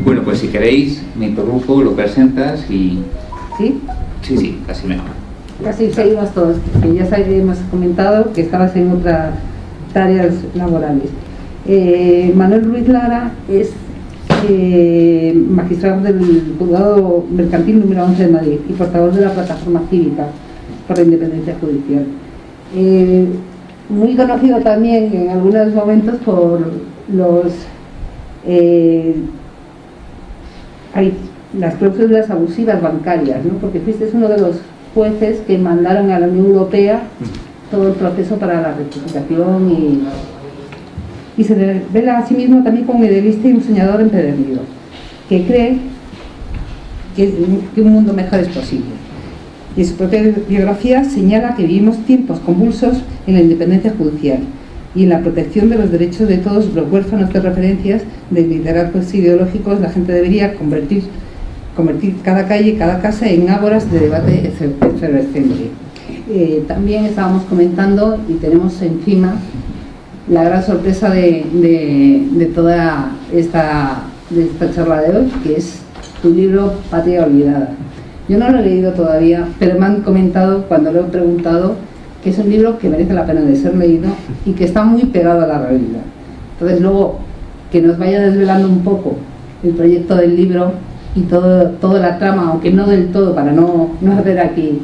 Bueno, pues si queréis, me introduzco, lo presentas y... ¿Sí? Sí, casi mejor. Casi seguimos todos, que ya hemos comentado que estabas en otras tareas laborales. Manuel Ruiz Lara es magistrado del Juzgado Mercantil número 11 de Madrid y portavoz de la Plataforma Cívica por la Independencia Judicial. Muy conocido también en algunos momentos por las cláusulas abusivas bancarias, ¿no? Porque fuiste uno de los jueces que mandaron a la Unión Europea todo el proceso para la rectificación y se revela a sí mismo también como idealista y un soñador empedernido, que cree que un mundo mejor es posible. Y en su propia biografía señala que vivimos tiempos convulsos en la independencia judicial y en la protección de los derechos de todos los huérfanos de referencias de liderazgos ideológicos. La gente debería convertir cada calle, cada casa en ágoras de debate efervescente. También estábamos comentando y tenemos encima la gran sorpresa de toda esta charla de hoy, que es tu libro Patria Olvidada. Yo no lo he leído todavía, pero me han comentado cuando lo he preguntado que es un libro que merece la pena de ser leído y que está muy pegado a la realidad. Entonces luego que nos vaya desvelando un poco el proyecto del libro y toda la trama, aunque no del todo, para no hacer aquí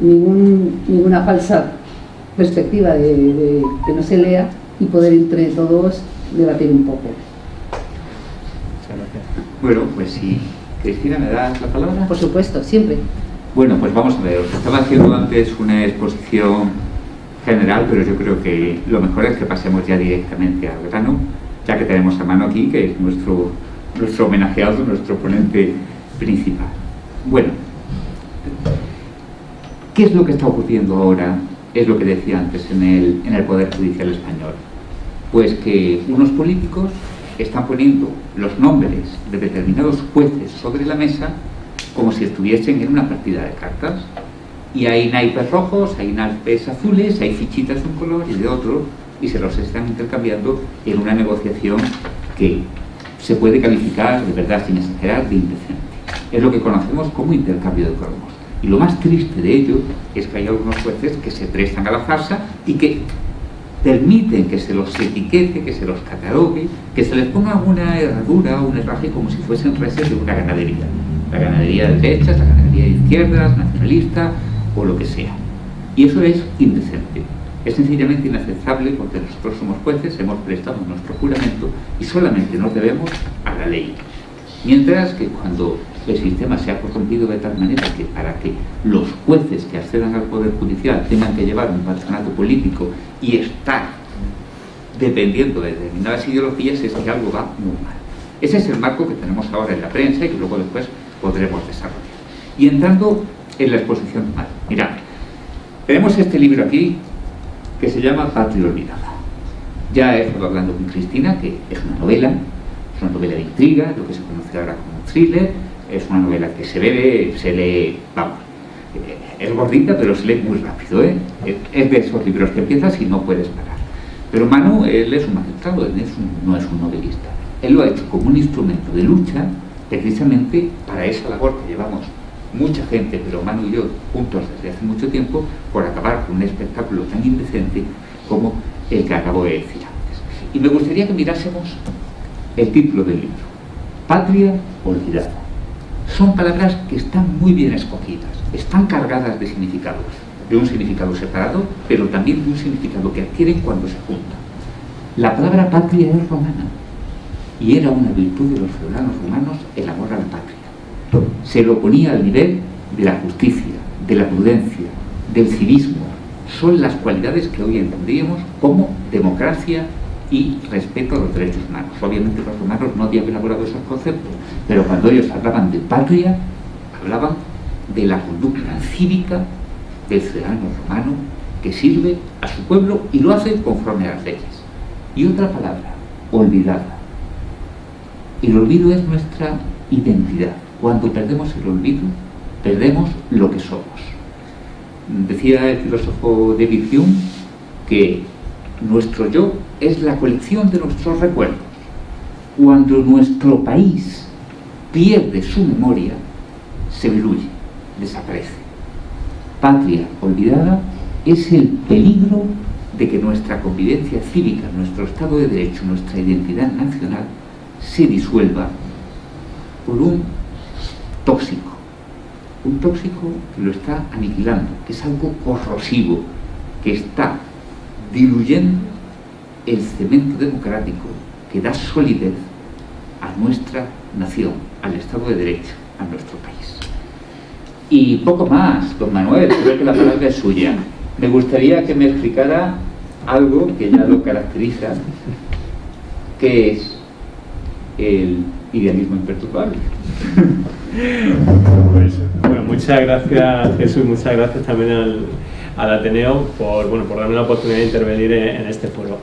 ninguna falsa perspectiva de que no se lea, y poder entre todos debatir un poco. Muchas gracias. Bueno, pues si Cristina me das la palabra. Por supuesto, siempre. Bueno, pues vamos a ver. Os estaba haciendo antes una exposición general, pero yo creo que lo mejor es que pasemos ya directamente al grano, ya que tenemos a Manu aquí, que es nuestro homenajeado, nuestro ponente principal. Bueno, ¿qué es lo que está ocurriendo ahora? Es lo que decía antes en el Poder Judicial español. Pues que unos políticos están poniendo los nombres de determinados jueces sobre la mesa como si estuviesen en una partida de cartas. Y hay naipes rojos, hay naipes azules, hay fichitas de un color y de otro, y se los están intercambiando en una negociación que se puede calificar, de verdad, sin exagerar, de indecente. Es lo que conocemos como intercambio de cromos. Y lo más triste de ello es que hay algunos jueces que se prestan a la farsa y que permiten que se los etiquete, que se los catalogue, que se les ponga una herradura o un herraje como si fuesen reses de una ganadería. La ganadería de derechas, la ganadería de izquierdas, nacionalista o lo que sea. Y eso es indecente. Es sencillamente inaceptable porque nosotros somos jueces, hemos prestado nuestro juramento y solamente nos debemos a la ley. Mientras que cuando el sistema se ha corrompido de tal manera que para que los jueces que accedan al Poder Judicial tengan que llevar un patronato político y estar dependiendo de determinadas ideologías, es que algo va muy mal. Ese es el marco que tenemos ahora en la prensa y que luego después podremos desarrollar. Y entrando en la exposición mal, mirad, tenemos este libro aquí que se llama Patria Olvidada. Ya he estado hablando con Cristina, que es una novela de intriga, lo que se conoce ahora como thriller. Es una novela que se lee, vamos, es gordita, pero se lee muy rápido, ¿eh? Es de esos libros que empiezas y no puedes parar. Pero Manu, él es un magistrado, no es un novelista. Él lo ha hecho como un instrumento de lucha, precisamente para esa labor que llevamos mucha gente, pero Manu y yo juntos desde hace mucho tiempo, por acabar con un espectáculo tan indecente como el que acabo de decir antes. Y me gustaría que mirásemos el título del libro, Patria Olvidada. Son palabras que están muy bien escogidas, están cargadas de significados, de un significado separado, pero también de un significado que adquieren cuando se juntan. La palabra patria es romana y era una virtud de los ciudadanos romanos el amor a la patria. Se lo ponía al nivel de la justicia, de la prudencia, del civismo. Son las cualidades que hoy entendíamos como democracia y respeto a los derechos humanos. Obviamente los romanos no habían elaborado esos conceptos, pero cuando ellos hablaban de patria, hablaban de la conducta cívica del ciudadano romano que sirve a su pueblo y lo hace conforme a las leyes. Y otra palabra, olvidada. El olvido es nuestra identidad. Cuando perdemos el olvido, perdemos lo que somos. Decía el filósofo David Hume que nuestro yo es la colección de nuestros recuerdos. Cuando nuestro país pierde su memoria, se diluye, desaparece. Patria olvidada es el peligro de que nuestra convivencia cívica, nuestro Estado de Derecho, nuestra identidad nacional se disuelva por un tóxico que lo está aniquilando, que es algo corrosivo, que está diluyendo el cemento democrático que da solidez a nuestra nación, al Estado de Derecho, a nuestro país. Y poco más, don Manuel, creo que la palabra es suya. Me gustaría que me explicara algo que ya lo caracteriza, que es el idealismo imperturbable. Pues, bueno, muchas gracias, Jesús, muchas gracias también al Ateneo por darme la oportunidad de intervenir en este foro.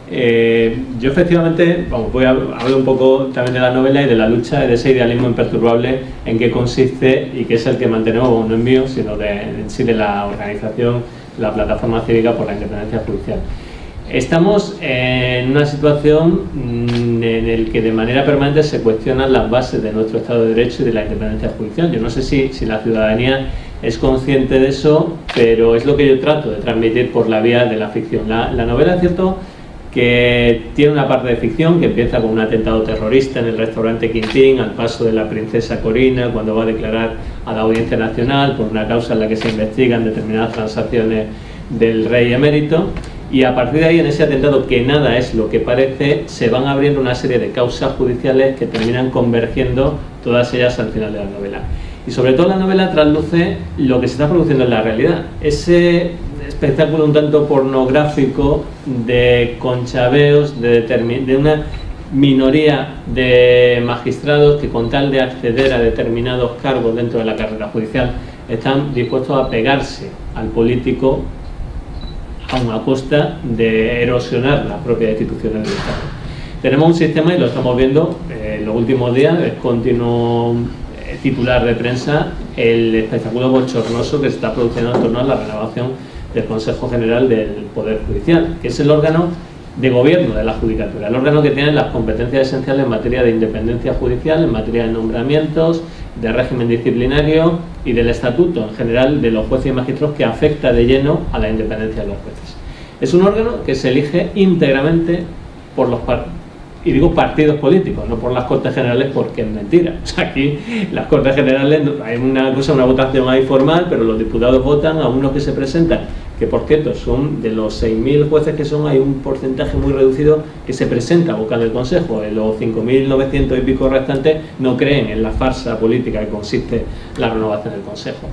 Yo efectivamente voy a hablar un poco también de la novela y de la lucha de ese idealismo imperturbable, en qué consiste y qué es el que mantenemos, no es mío, sino de la organización, la Plataforma Cívica por la Independencia Judicial. Estamos en una situación en la que de manera permanente se cuestionan las bases de nuestro Estado de Derecho y de la independencia judicial. Yo no sé si la ciudadanía es consciente de eso, pero es lo que yo trato de transmitir por la vía de la ficción. La novela es cierto que tiene una parte de ficción que empieza con un atentado terrorista en el restaurante Quintín, al paso de la princesa Corina cuando va a declarar a la Audiencia Nacional por una causa en la que se investigan determinadas transacciones del rey emérito. Y a partir de ahí, en ese atentado, que nada es lo que parece, se van abriendo una serie de causas judiciales que terminan convergiendo todas ellas al final de la novela. Y sobre todo la novela trasluce lo que se está produciendo en la realidad. Ese espectáculo un tanto pornográfico de conchaveos de una minoría de magistrados que, con tal de acceder a determinados cargos dentro de la carrera judicial, están dispuestos a pegarse al político aun a costa de erosionar las propias instituciones del Estado. Tenemos un sistema, y lo estamos viendo en los últimos días, es continuo titular de prensa, el espectáculo bochornoso que se está produciendo en torno a la renovación del Consejo General del Poder Judicial, que es el órgano de gobierno de la Judicatura, el órgano que tiene las competencias esenciales en materia de independencia judicial, en materia de nombramientos, de régimen disciplinario y del estatuto en general de los jueces y magistrados, que afecta de lleno a la independencia de los jueces. Es un órgano que se elige íntegramente por los partidos políticos, no por las Cortes Generales, porque es mentira. O sea, aquí las Cortes Generales hay una votación ahí formal, pero los diputados votan a unos que se presentan, que por cierto son de los 6.000 jueces que son, hay un porcentaje muy reducido que se presenta a vocal del Consejo. Los 5.900 y pico restantes no creen en la farsa política que consiste la renovación del Consejo.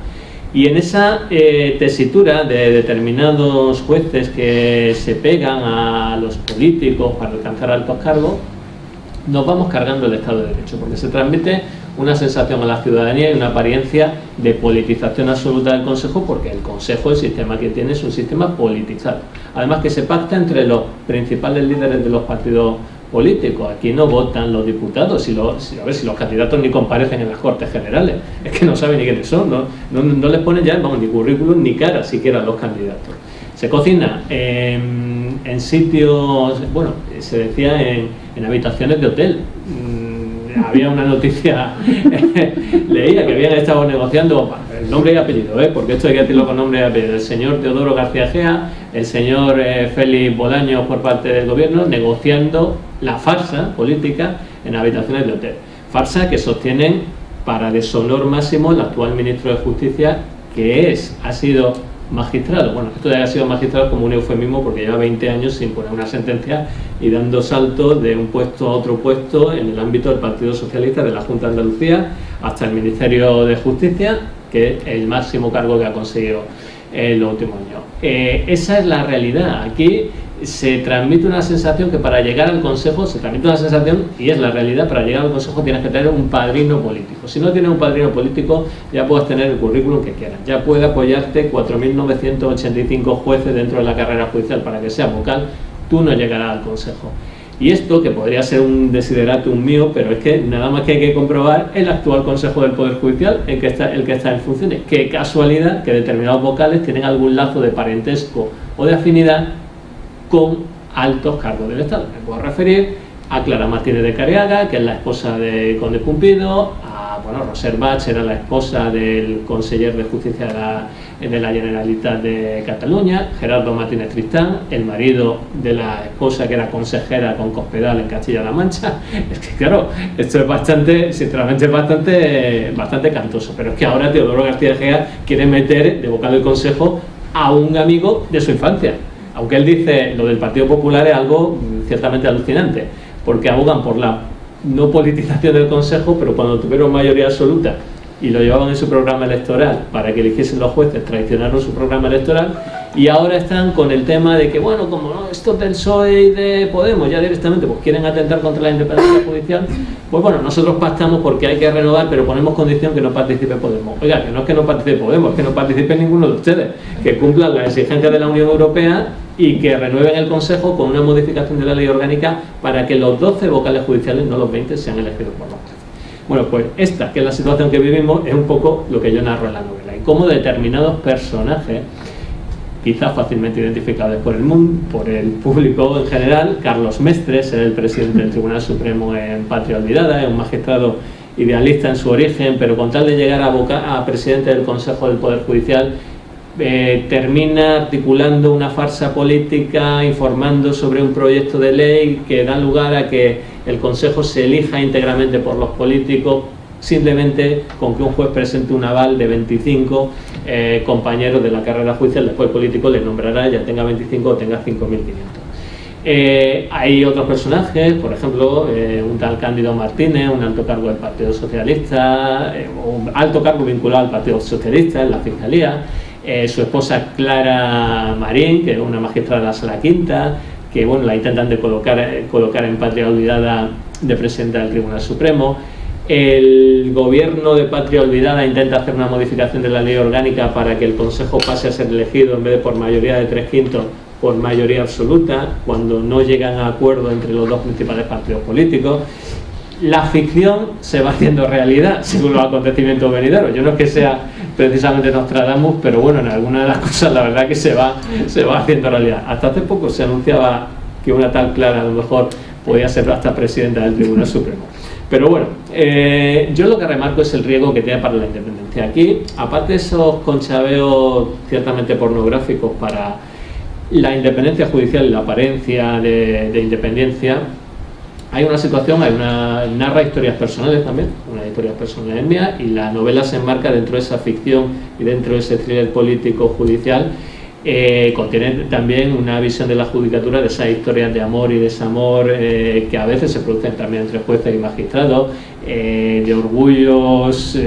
Y en esa tesitura de determinados jueces que se pegan a los políticos para alcanzar altos cargos, nos vamos cargando el Estado de Derecho, porque se transmite una sensación a la ciudadanía y una apariencia de politización absoluta del Consejo, porque el Consejo, el sistema que tiene, es un sistema politizado. Además, que se pacta entre los principales líderes de los partidos políticos. Aquí no votan los diputados, si los candidatos ni comparecen en las Cortes Generales, es que no saben ni quiénes son, no les ponen ya ni currículum ni cara siquiera a los candidatos. Se cocina en sitios, se decía en habitaciones de hotel. Había una noticia, leía que habían estado negociando el nombre y apellido, porque esto hay que decirlo con nombre y apellido, el señor Teodoro García Gea, el señor Félix Bolaños por parte del gobierno, negociando la farsa política en habitaciones de hotel. Farsa que sostienen para deshonor máximo el actual ministro de Justicia, que ha sido magistrado. Bueno, esto de haber sido magistrado como un eufemismo, porque lleva 20 años sin poner una sentencia y dando saltos de un puesto a otro puesto en el ámbito del Partido Socialista, de la Junta de Andalucía, hasta el Ministerio de Justicia, que es el máximo cargo que ha conseguido en los últimos años. Esa es la realidad. Aquí se transmite una sensación que para llegar al Consejo, y es la realidad, para llegar al Consejo tienes que tener un padrino político. Si no tienes un padrino político, ya puedes tener el currículum que quieras, ya puede apoyarte 4.985 jueces dentro de la carrera judicial para que seas vocal, tú no llegarás al Consejo. Y esto, que podría ser un desideratum mío, pero es que nada más que hay que comprobar el actual Consejo del Poder Judicial, el que está en funciones. Qué casualidad que determinados vocales tienen algún lazo de parentesco o de afinidad con altos cargos del Estado. Me puedo referir a Clara Martínez de Careaga, que es la esposa de Conde Cumpido, a Roser Bach era la esposa del conseller de Justicia de la Generalitat de Cataluña, Gerardo Martínez Tristán, el marido de la esposa que era consejera con Cospedal en Castilla-La Mancha. Es que claro, esto es bastante, sinceramente bastante cantoso, pero es que ahora Teodoro García Egea quiere meter de vocal del Consejo a un amigo de su infancia, aunque él dice lo del Partido Popular es algo ciertamente alucinante, porque abogan por la no politización del Consejo, pero cuando tuvieron mayoría absoluta y lo llevaban en su programa electoral para que eligiesen los jueces, traicionaron su programa electoral, y ahora están con el tema de que, bueno, como no, estos del PSOE y de Podemos ya directamente pues quieren atentar contra la independencia judicial, pues bueno, nosotros pactamos porque hay que renovar, pero ponemos condición que no participe Podemos. Oiga, que no es que no participe Podemos, es que no participe ninguno de ustedes, que cumplan las exigencias de la Unión Europea y que renueven el Consejo con una modificación de la ley orgánica para que los 12 vocales judiciales, no los 20, sean elegidos por los jueces. Bueno, pues esta, que es la situación que vivimos, es un poco lo que yo narro en la novela, y cómo determinados personajes, quizás fácilmente identificados por el público en general, Carlos Mestres, el presidente del Tribunal Supremo en Patria Olvidada, es un magistrado idealista en su origen, pero con tal de llegar a presidente del Consejo del Poder Judicial, termina articulando una farsa política, informando sobre un proyecto de ley que da lugar a que el Consejo se elija íntegramente por los políticos, simplemente con que un juez presente un aval de 25 compañeros de la carrera judicial. Después el político le nombrará, ya tenga 25 o tenga 5.500. Hay otros personajes, por ejemplo, un tal Cándido Martínez, un alto cargo del Partido Socialista, un alto cargo vinculado al Partido Socialista en la Fiscalía, su esposa Clara Marín, que es una magistrada de la Sala Quinta, que bueno, la intentan de colocar en Patria Olvidada de presidenta del Tribunal Supremo. El gobierno de Patria Olvidada intenta hacer una modificación de la ley orgánica para que el Consejo pase a ser elegido, en vez de por mayoría de 3/5, por mayoría absoluta, cuando no llegan a acuerdo entre los dos principales partidos políticos. La ficción se va haciendo realidad según los acontecimientos venideros. Yo no es que sea precisamente Nostradamus, pero bueno, en algunas de las cosas la verdad que se va haciendo realidad. Hasta hace poco se anunciaba que una tal Clara a lo mejor podía ser hasta presidenta del Tribunal Supremo. Pero bueno, yo lo que remarco es el riesgo que tiene para la independencia. Aquí, aparte de esos conchaveos ciertamente pornográficos para la independencia judicial y la apariencia de independencia, hay una situación, narra historias personales también, una historia personal mía, y la novela se enmarca dentro de esa ficción y dentro de ese thriller político judicial. Contiene también una visión de la judicatura, de esas historias de amor y desamor que a veces se producen también entre jueces y magistrados, de orgullos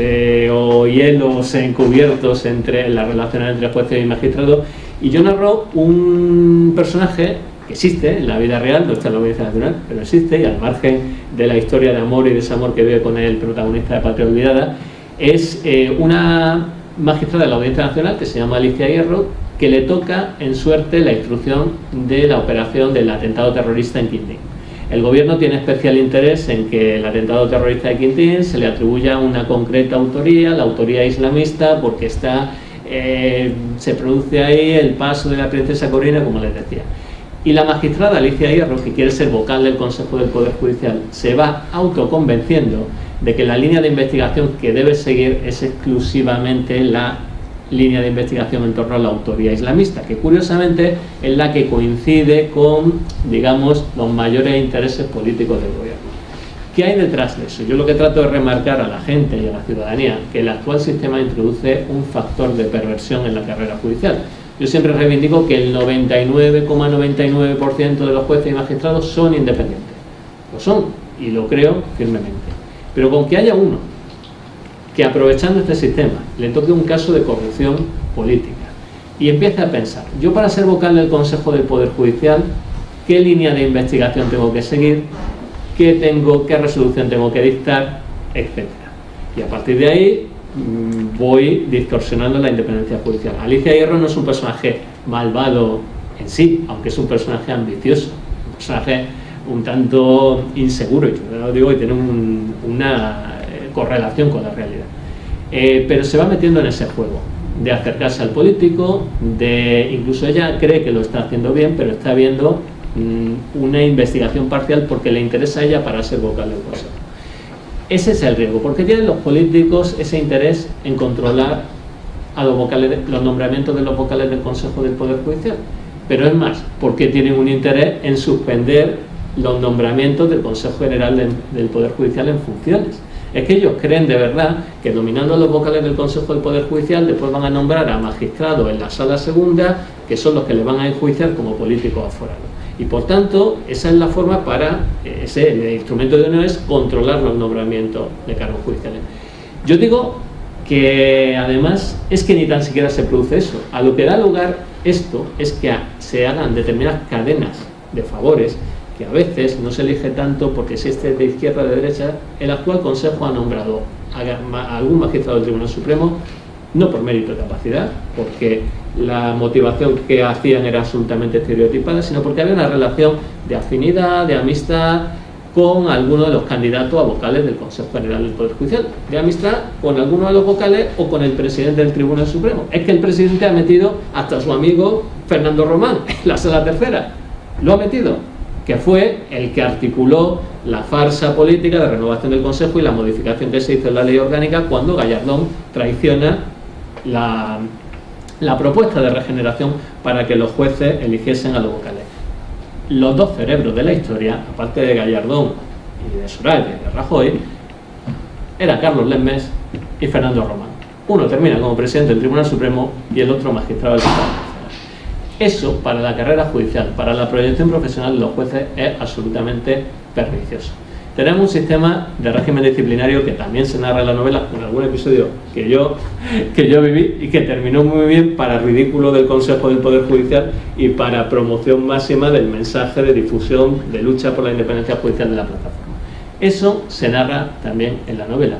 o hielos encubiertos entre las relaciones entre jueces y magistrados. Y yo narro un personaje que existe en la vida real, no está en la Audiencia Nacional, pero existe, y al margen de la historia de amor y desamor que vive con el protagonista de Patria Olvidada, es una magistrada de la Audiencia Nacional que se llama Alicia Hierro, que le toca en suerte la instrucción de la operación del atentado terrorista en Quintín. El gobierno tiene especial interés en que el atentado terrorista de Quintín se le atribuya una concreta autoría, la autoría islamista, porque se produce ahí el paso de la princesa Corina, como les decía. Y la magistrada Alicia Hierro, que quiere ser vocal del Consejo del Poder Judicial, se va autoconvenciendo de que la línea de investigación que debe seguir es exclusivamente la línea de investigación en torno a la autoría islamista, que curiosamente es la que coincide con, digamos, los mayores intereses políticos del gobierno. ¿Qué hay detrás de eso? Yo lo que trato de remarcar a la gente y a la ciudadanía, que el actual sistema introduce un factor de perversión en la carrera judicial. Yo siempre reivindico que el 99,99% de los jueces y magistrados son independientes. Lo son, y lo creo firmemente. Pero con que haya uno que, aprovechando este sistema, le toque un caso de corrupción política y empiece a pensar, yo para ser vocal del Consejo del Poder Judicial, ¿qué línea de investigación tengo que seguir? ¿Qué resolución tengo que dictar? Etcétera. Y a partir de ahí voy distorsionando la independencia judicial. Alicia Hierro no es un personaje malvado en sí, aunque es un personaje ambicioso, un personaje un tanto inseguro, y yo lo digo, y tiene una correlación con la realidad. Pero se va metiendo en ese juego de acercarse al político, incluso ella cree que lo está haciendo bien, pero está viendo una investigación parcial porque le interesa a ella para ser vocal del Consejo. ese es el riesgo, porque tienen los políticos ese interés en controlar a los vocales, los nombramientos de los vocales del Consejo del Poder Judicial. Pero es más, porque tienen un interés en suspender los nombramientos del Consejo General del Poder Judicial en funciones. Es que ellos creen de verdad que nominando a los vocales del Consejo del Poder Judicial después van a nombrar a magistrados en la Sala Segunda, que son los que le van a enjuiciar como políticos aforados. Y por tanto, esa es la forma para, el instrumento de uno es controlar los nombramientos de cargos judiciales. Yo digo que además es que ni tan siquiera se produce eso. A lo que da lugar esto es que se hagan determinadas cadenas de favores que a veces no se elige tanto porque si este es de izquierda o de derecha, el actual Consejo ha nombrado a algún magistrado del Tribunal Supremo, no por mérito de capacidad, porque la motivación que hacían era absolutamente estereotipada, sino porque había una relación de afinidad, de amistad con alguno de los candidatos a vocales del Consejo General del Poder Judicial, de amistad con alguno de los vocales o con el presidente del Tribunal Supremo. Es que el presidente ha metido hasta a su amigo Fernando Román en la Sala Tercera, lo ha metido, que fue el que articuló la farsa política de renovación del Consejo y la modificación que se hizo en la ley orgánica cuando Gallardón traiciona la propuesta de regeneración para que los jueces eligiesen a los vocales. Los dos cerebros de la historia, aparte de Gallardón y de Soraya y de Rajoy, era Carlos Lesmes y Fernando Román. Uno termina como presidente del Tribunal Supremo y el otro magistrado del Estado. Eso, para la carrera judicial, para la proyección profesional de los jueces, es absolutamente pernicioso. Tenemos un sistema de régimen disciplinario que también se narra en la novela, con algún episodio que yo viví y que terminó muy bien para ridículo del Consejo del Poder Judicial y para promoción máxima del mensaje de difusión de lucha por la independencia judicial de la plataforma. Eso se narra también en la novela.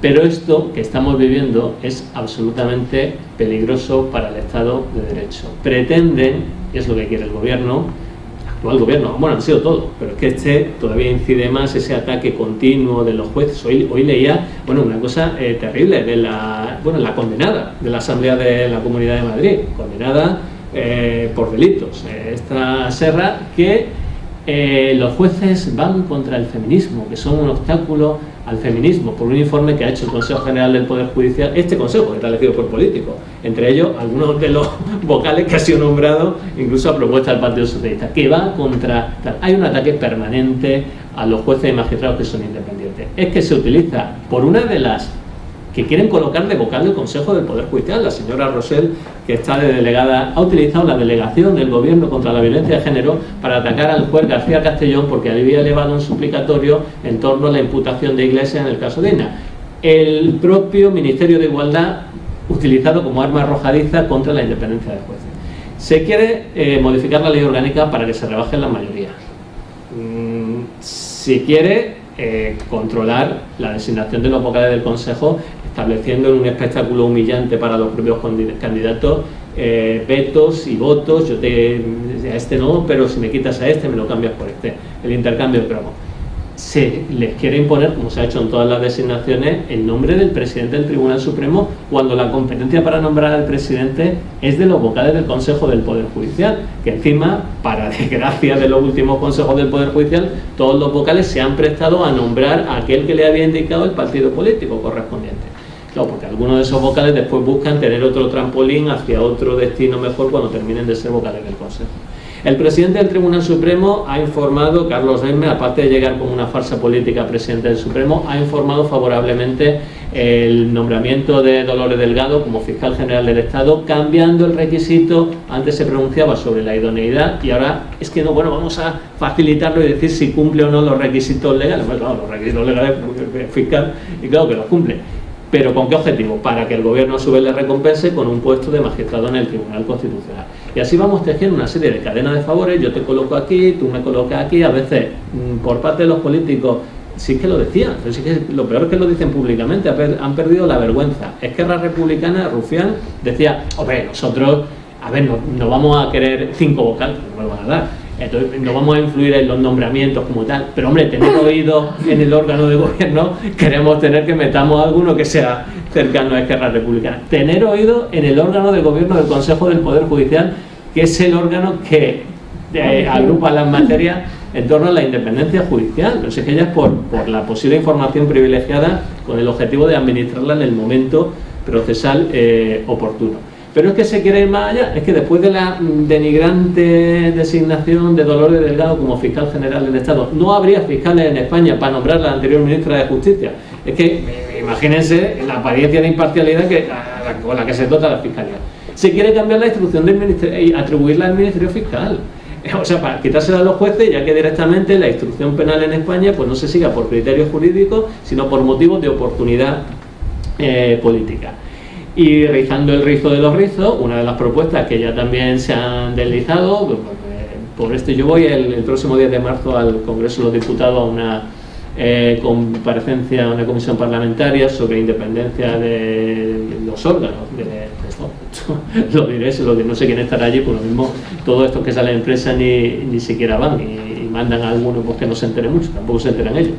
Pero esto que estamos viviendo es absolutamente peligroso para el Estado de Derecho. Pretenden, y es lo que quiere el gobierno, el actual gobierno, bueno, han sido todos, pero es que este todavía incide más ese ataque continuo de los jueces. Hoy leía, una cosa terrible de la condenada de la Asamblea de la Comunidad de Madrid, condenada por delitos. Esta Serra, que los jueces van contra el feminismo, que son un obstáculo al feminismo, por un informe que ha hecho el Consejo General del Poder Judicial, este Consejo que está elegido por políticos, entre ellos algunos de los vocales que ha sido nombrado incluso a propuesta del Partido Socialista, que va contra... Hay un ataque permanente a los jueces y magistrados que son independientes. Es que se utiliza por una de las que quieren colocar de vocal del Consejo del Poder Judicial, la señora Rosell, que está de delegada, ha utilizado la delegación del Gobierno contra la violencia de género para atacar al juez García Castellón porque había elevado un suplicatorio en torno a la imputación de Iglesias en el caso de ENA. El propio Ministerio de Igualdad utilizado como arma arrojadiza contra la independencia de jueces. Se quiere modificar la ley orgánica para que se rebaje la mayoría. Se quiere controlar la designación de los vocales del Consejo, estableciendo en un espectáculo humillante para los propios candidatos vetos y votos. A este no, pero si me quitas a este me lo cambias por este, el intercambio de cromos. Se les quiere imponer, como se ha hecho en todas las designaciones, el nombre del presidente del Tribunal Supremo, cuando la competencia para nombrar al presidente es de los vocales del Consejo del Poder Judicial, que encima, para desgracia de los últimos consejos del Poder Judicial, todos los vocales se han prestado a nombrar a aquel que le había indicado el partido político correspondiente. Claro, porque algunos de esos vocales después buscan tener otro trampolín hacia otro destino mejor cuando terminen de ser vocales del Consejo. El presidente del Tribunal Supremo ha informado, Carlos Lesmes, aparte de llegar como una farsa política presidente del Supremo, ha informado favorablemente el nombramiento de Dolores Delgado como fiscal general del Estado, cambiando el requisito. Antes se pronunciaba sobre la idoneidad y ahora es que no, vamos a facilitarlo y decir si cumple o no los requisitos legales. Bueno, claro, los requisitos legales fiscal, y claro que los cumple. ¿Pero con qué objetivo? Para que el gobierno a su vez le recompense con un puesto de magistrado en el Tribunal Constitucional. Y así vamos tejiendo una serie de cadenas de favores. Yo te coloco aquí, tú me colocas aquí. A veces, por parte de los políticos, sí que lo decían, pero sí que lo peor es que lo dicen públicamente, han perdido la vergüenza. Esquerra Republicana, Rufián, decía, nosotros, no vamos a querer 5 vocales, no me lo van a dar. Entonces, no vamos a influir en los nombramientos como tal, pero hombre, tener oído en el órgano de gobierno, queremos tener que metamos a alguno que sea cercano a Esquerra Republicana. Tener oído en el órgano de gobierno del Consejo del Poder Judicial, que es el órgano que agrupa las materias en torno a la independencia judicial. No sé, que ya es por la posible información privilegiada con el objetivo de administrarla en el momento procesal oportuno. Pero es que se quiere ir más allá, es que después de la denigrante designación de Dolores Delgado como fiscal general del Estado, no habría fiscales en España para nombrar a la anterior ministra de Justicia. Es que imagínense la apariencia de imparcialidad con la que se dota la fiscalía. Se quiere cambiar la instrucción del ministerio y atribuirla al Ministerio Fiscal. O sea, para quitársela a los jueces, ya que directamente la instrucción penal en España pues no se siga por criterios jurídicos, sino por motivos de oportunidad política. Y rizando el rizo de los rizos, una de las propuestas que ya también se han deslizado, por esto yo voy el próximo 10 de marzo al Congreso de los Diputados a una comparecencia, a una comisión parlamentaria sobre independencia de los órganos, lo diré, no sé quién estará allí, por lo mismo todos estos que salen en prensa ni siquiera van y mandan a alguno pues que no se entere mucho, tampoco se enteran ellos.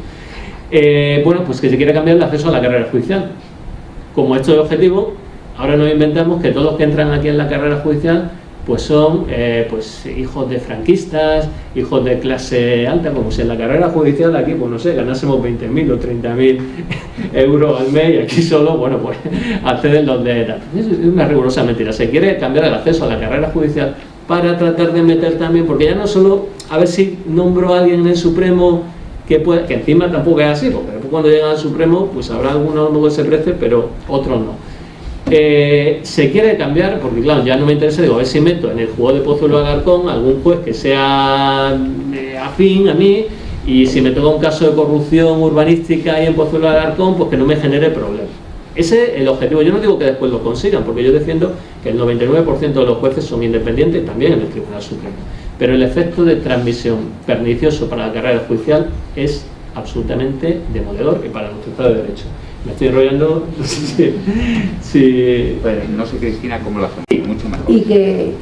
Bueno, pues que se quiere cambiar el acceso a la carrera judicial. Como esto es objetivo, ahora nos inventamos que todos los que entran aquí en la carrera judicial pues son pues hijos de franquistas, hijos de clase alta, como si en la carrera judicial aquí, pues no sé, ganásemos 20.000 o 30.000 euros al mes y aquí solo, bueno, pues acceden los de edad. Es una rigurosa mentira. Se quiere cambiar el acceso a la carrera judicial para tratar de meter también, porque ya no solo a ver si nombro a alguien en el Supremo que encima tampoco es así, porque después cuando llegan al Supremo pues habrá algunos que se preste, pero otros no. Se quiere cambiar, porque claro, ya no me interesa, digo, a ver si meto en el juego de Pozuelo Alarcón algún juez que sea afín a mí, y si me toca un caso de corrupción urbanística ahí en Pozuelo Alarcón, pues que no me genere problemas. Ese es el objetivo. Yo no digo que después lo consigan, porque yo defiendo que el 99% de los jueces son independientes, también en el Tribunal Supremo. Pero el efecto de transmisión pernicioso para la carrera judicial es absolutamente demoledor y para nuestro Estado de Derecho. Me estoy enrollando, no sé si... Bueno, no sé, Cristina, cómo lo hacen. Sí, mucho mejor. Y que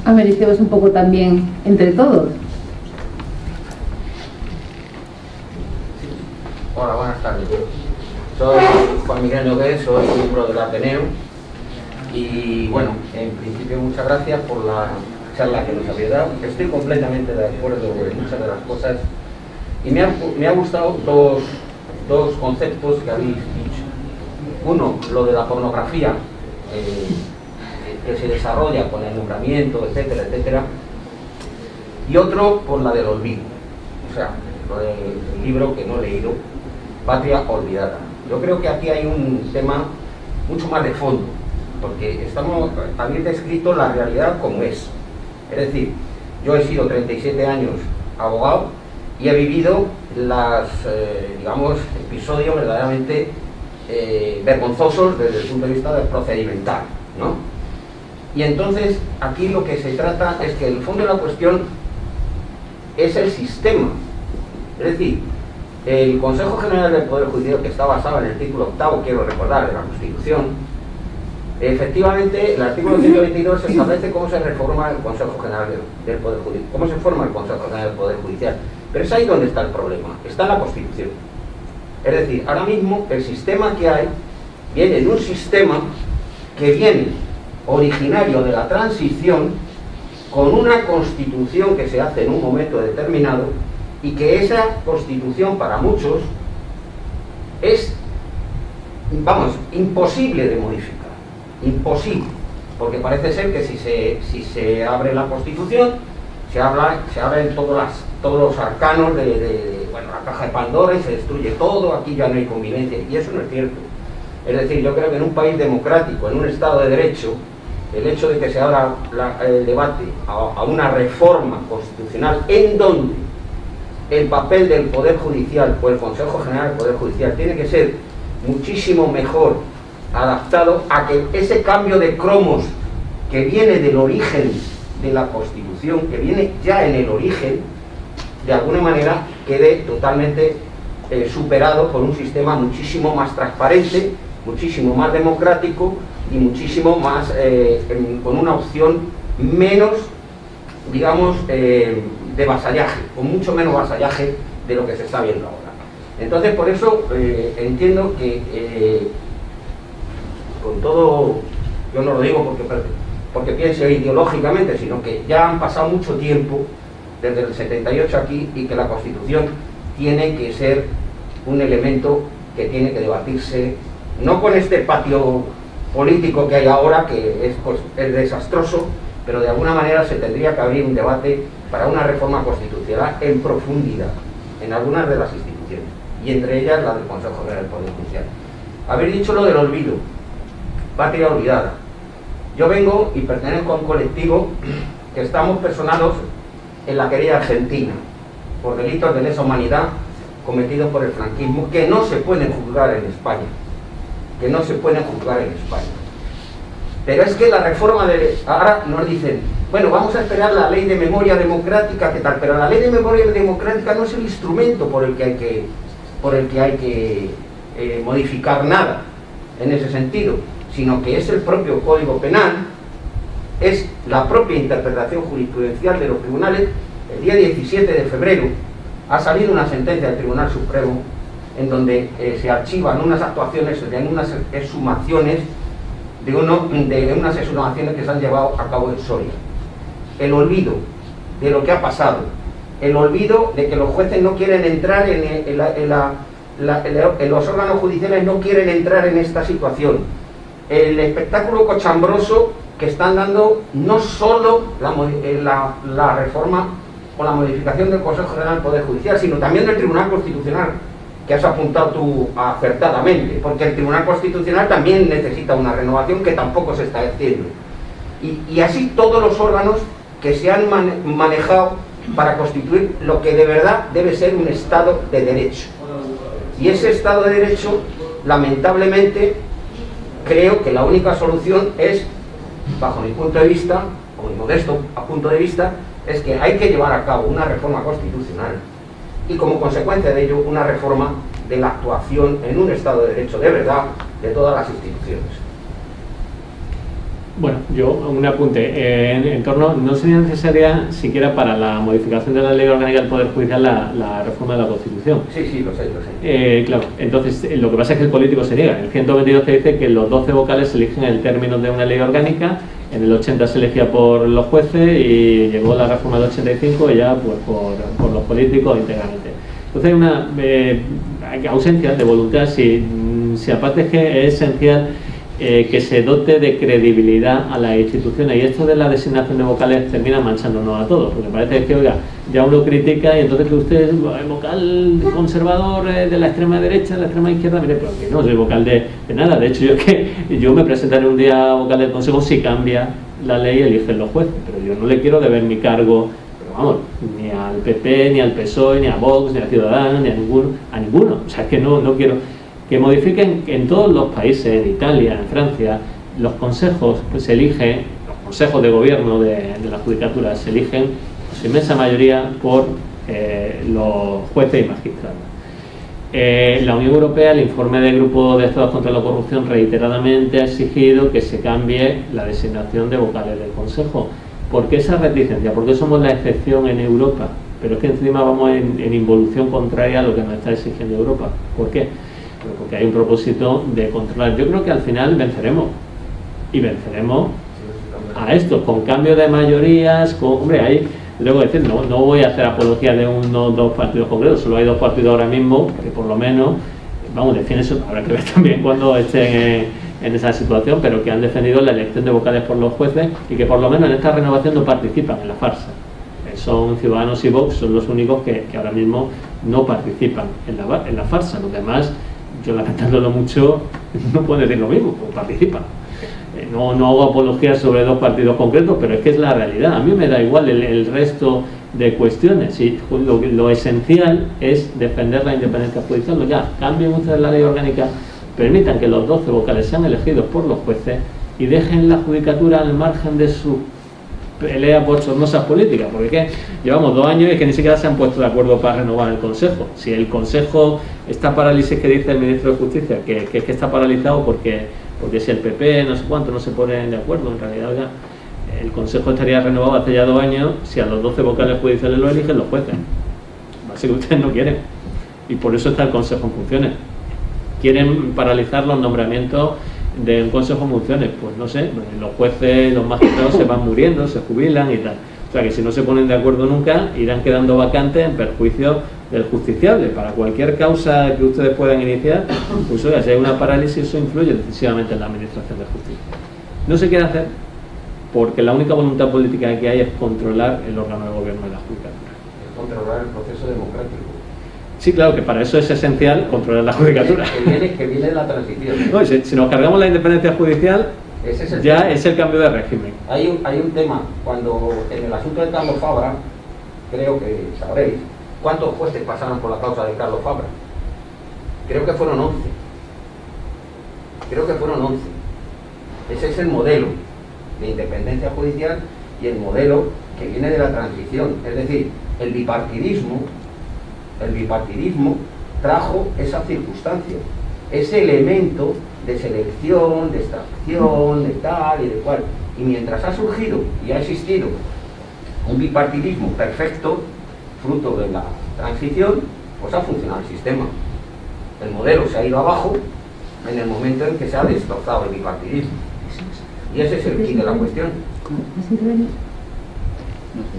americemos un poco también entre todos. Hola, buenas tardes. Soy Juan Miguel Nogués, soy miembro del Ateneo y bueno, en principio muchas gracias por la charla que nos habéis dado. Estoy completamente de acuerdo en muchas de las cosas y me ha gustado dos conceptos que habéis dicho. Uno, lo de la pornografía que se desarrolla con el nombramiento, etcétera, etcétera, y otro por la del olvido, o sea, lo del libro que no he leído, Patria Olvidada. Yo creo que aquí hay un tema mucho más de fondo, porque habéis descrito la realidad como es. Es decir, yo he sido 37 años abogado y he vivido digamos, episodios verdaderamente vergonzosos desde el punto de vista del procedimental, ¿no? Y entonces, aquí lo que se trata es que el fondo de la cuestión es el sistema. Es decir, el Consejo General del Poder Judicial, que está basado en el artículo 8, quiero recordar, de la Constitución, efectivamente, el artículo 122 establece cómo se reforma el Consejo General del Poder Judicial, cómo se forma el Consejo General del Poder Judicial. Pero es ahí donde está el problema, está en la Constitución. Es decir, ahora mismo el sistema que hay viene de un sistema que viene originario de la transición, con una Constitución que se hace en un momento determinado, y que esa Constitución para muchos es, vamos, imposible de modificar, imposible, porque parece ser que si se abre la Constitución, se abren todos los arcanos bueno, la caja de Pandora y se destruye todo, aquí ya no hay convivencia, y eso no es cierto. Es decir, yo creo que en un país democrático, en un Estado de Derecho, el hecho de que se abra el debate a una reforma constitucional en donde el papel del Poder Judicial o el Consejo General del Poder Judicial tiene que ser muchísimo mejor adaptado a que ese cambio de cromos que viene del origen de la Constitución, que viene ya en el origen, de alguna manera quede totalmente superado por un sistema muchísimo más transparente, muchísimo más democrático y muchísimo más con una opción menos, digamos, de vasallaje, con mucho menos vasallaje de lo que se está viendo ahora. Entonces, por eso entiendo que con todo, yo no lo digo porque piense ideológicamente, sino que ya han pasado mucho tiempo desde el 78 aquí y que la Constitución tiene que ser un elemento que tiene que debatirse, no con este patio político que hay ahora, que es desastroso, pero de alguna manera se tendría que abrir un debate para una reforma constitucional en profundidad, en algunas de las instituciones, y entre ellas la del Consejo General del Poder Judicial. Habéis dicho lo del olvido, patria olvidada. Yo vengo y pertenezco a un colectivo que estamos personados en la querida Argentina por delitos de lesa humanidad cometidos por el franquismo, que no se pueden juzgar en España, Pero es que la reforma de... Ahora nos dicen, bueno, vamos a esperar la ley de memoria democrática, ¿qué tal? Pero la ley de memoria democrática no es el instrumento por el que hay que modificar nada en ese sentido, sino que es el propio Código Penal, es la propia interpretación jurisprudencial de los tribunales. El día 17 de febrero ha salido una sentencia del Tribunal Supremo en donde se archivan unas actuaciones de unas exhumaciones de unas exhumaciones que se han llevado a cabo en Soria. El olvido de lo que ha pasado, el olvido de que los jueces no quieren entrar en los órganos judiciales, no quieren entrar en esta situación, el espectáculo cochambroso que están dando no solo la reforma o la modificación del Consejo General del Poder Judicial, sino también del Tribunal Constitucional, que has apuntado tú acertadamente, porque el Tribunal Constitucional también necesita una renovación que tampoco se está haciendo. Y así todos los órganos que se han manejado para constituir lo que de verdad debe ser un Estado de Derecho. Y ese Estado de Derecho, lamentablemente, creo que la única solución es, bajo mi punto de vista, o mi modesto punto de vista, es que hay que llevar a cabo una reforma constitucional y como consecuencia de ello una reforma de la actuación en un Estado de Derecho de verdad de todas las instituciones. Bueno, yo un apunte en torno, no sería necesaria siquiera para la modificación de la Ley Orgánica del Poder Judicial la reforma de la Constitución. Sí, lo sé. Claro, entonces lo que pasa es que el político se niega. En el 122 se dice que los 12 vocales se eligen en el término de una ley orgánica, en el 80 se elegía por los jueces y llegó la reforma del 85 y ya pues por los políticos íntegramente. Entonces hay una ausencia de voluntad, si aparte es que es esencial que se dote de credibilidad a las instituciones, y esto de la designación de vocales termina manchándonos a todos, porque parece que, oiga, ya uno critica y entonces que usted es vocal conservador de la extrema derecha, de la extrema izquierda, mire, pero que no soy vocal de nada. De hecho, yo me presentaré un día a vocal del Consejo si cambia la ley y eligen los jueces, pero yo no le quiero deber mi cargo, pero vamos, ni al PP, ni al PSOE, ni a Vox, ni a Ciudadanos, ni a ninguno. O sea, es que no quiero que modifiquen. En todos los países, en Italia, en Francia, los consejos se eligen, los consejos de gobierno de la judicatura se eligen, su inmensa mayoría, por los jueces y magistrados. La Unión Europea, el informe del Grupo de Estados contra la Corrupción, reiteradamente ha exigido que se cambie la designación de vocales del Consejo. ¿Por qué esa reticencia? ¿Por qué somos la excepción en Europa? Pero es que encima vamos en involución contraria a lo que nos está exigiendo Europa. ¿Por qué? Porque hay un propósito de controlar. Yo creo que al final venceremos, y venceremos a esto, con cambio de mayorías, luego decir, no voy a hacer apología de dos partidos concretos, solo hay dos partidos ahora mismo que por lo menos, defienden eso, habrá que ver también cuando estén en esa situación, pero que han defendido la elección de vocales por los jueces y que por lo menos en esta renovación no participan en la farsa. Son Ciudadanos y Vox, son los únicos que ahora mismo no participan en la farsa. Los demás, yo lamentándolo mucho, no pueden decir lo mismo, pues participan. No hago apología sobre dos partidos concretos, pero es que es la realidad. A mí me da igual el resto de cuestiones. ¿Sí? Lo esencial es defender la independencia judicial. Ya, cambien ustedes la ley orgánica, permitan que los 12 vocales sean elegidos por los jueces y dejen la judicatura al margen de su pelea bochornosas políticas, porque es que llevamos 2 años y es que ni siquiera se han puesto de acuerdo para renovar el Consejo. Si el Consejo está paralizado, que dice el Ministro de Justicia que es que está paralizado porque si el PP no sé cuánto no se ponen de acuerdo, en realidad ya el Consejo estaría renovado hace ya 2 años si a los 12 vocales judiciales lo eligen los jueces. Así que ustedes no quieren, y por eso está el Consejo en funciones. Quieren paralizar los nombramientos de un Consejo en funciones, pues no sé, los jueces, los magistrados se van muriendo, se jubilan y tal. sea que si no se ponen de acuerdo nunca, irán quedando vacantes en perjuicio del justiciable. Para cualquier causa que ustedes puedan iniciar, pues oiga, si hay una parálisis, eso influye decisivamente en la administración de justicia. No se quiere hacer porque la única voluntad política que hay es controlar el órgano de gobierno de la judicatura. Controlar el proceso democrático. Sí, claro, que para eso es esencial controlar la judicatura. Que viene de la transición. No, si nos cargamos la independencia judicial, Ese es ya tema. es el cambio de régimen. Hay un tema, cuando en el asunto de Carlos Fabra, creo que sabréis, ¿cuántos jueces pasaron por la causa de Carlos Fabra? Creo que fueron 11. Ese es el modelo de independencia judicial y el modelo que viene de la transición. Es decir, el bipartidismo trajo esa circunstancia, ese elemento de selección, de extracción, de tal y de cual. Y mientras ha surgido y ha existido un bipartidismo perfecto, fruto de la transición, pues ha funcionado el sistema. El modelo se ha ido abajo en el momento en que se ha destrozado el bipartidismo. Y ese es el quid de la cuestión. ¿Has intervenido?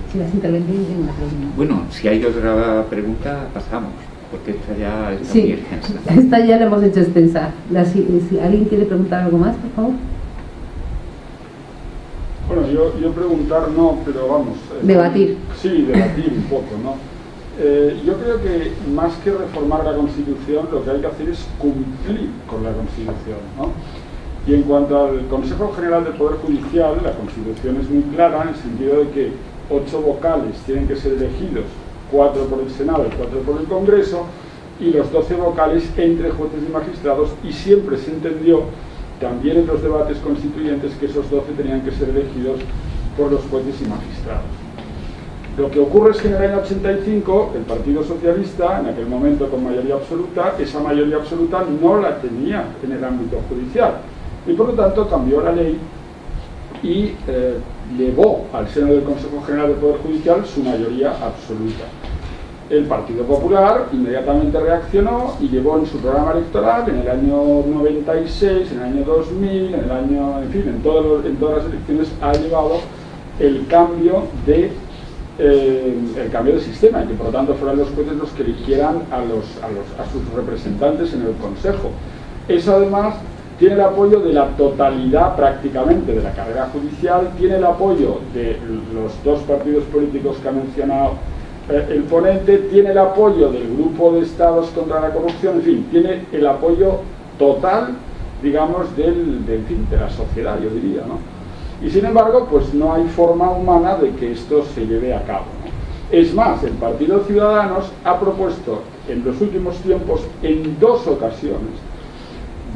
Si las intervenciones en una pregunta. Bueno, si hay otra pregunta, pasamos, porque esta ya está muy Sí, extensa. esta ya la hemos hecho extensa. Si alguien quiere preguntar algo más, por favor. Bueno, yo preguntar no, pero vamos... Debatir. Sí, debatir un poco, ¿no? Yo creo que más que reformar la Constitución, lo que hay que hacer es cumplir con la Constitución, ¿no? Y en cuanto al Consejo General del Poder Judicial, la Constitución es muy clara en el sentido de que 8 vocales tienen que ser elegidos, 4 por el Senado y 4 por el Congreso, y los 12 vocales entre jueces y magistrados, y siempre se entendió, también en los debates constituyentes, que esos 12 tenían que ser elegidos por los jueces y magistrados. Lo que ocurre es que en el año 85 el Partido Socialista, en aquel momento con mayoría absoluta, esa mayoría absoluta no la tenía en el ámbito judicial y por lo tanto cambió la ley y llevó al seno del Consejo General del Poder Judicial su mayoría absoluta. El Partido Popular inmediatamente reaccionó y llevó en su programa electoral en el año 96, en el año 2000, en fin, en todas las elecciones ha llevado el cambio de sistema y que por lo tanto fueran los jueces los que eligieran a sus representantes en el Consejo. Eso además tiene el apoyo de la totalidad prácticamente de la carrera judicial, tiene el apoyo de los 2 partidos políticos que ha mencionado el ponente, tiene el apoyo del grupo de estados contra la corrupción, en fin, tiene el apoyo total, digamos, de la sociedad, yo diría, ¿no? Y sin embargo, pues no hay forma humana de que esto se lleve a cabo, ¿no? Es más, el Partido Ciudadanos ha propuesto en los últimos tiempos, en 2 ocasiones,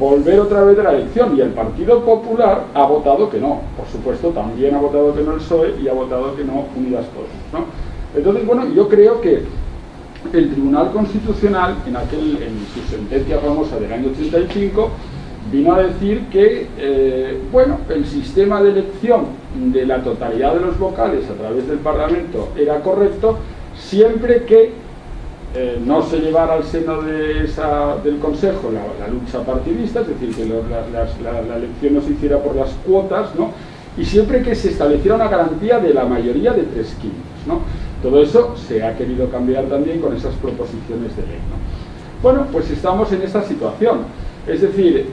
volver otra vez de la elección, y el Partido Popular ha votado que no. Por supuesto, también ha votado que no el PSOE y ha votado que no Unidas Podemos, ¿no? Entonces, bueno, yo creo que el Tribunal Constitucional, en su sentencia famosa del año 85, vino a decir que, el sistema de elección de la totalidad de los vocales a través del Parlamento era correcto, siempre que no se llevara al seno del Consejo la lucha partidista, es decir, que la elección no se hiciera por las cuotas, ¿no? Y siempre que se estableciera una garantía de la mayoría de 3/5, ¿no? Todo eso se ha querido cambiar también con esas proposiciones de ley, ¿no? Bueno, pues estamos en esta situación. Es decir,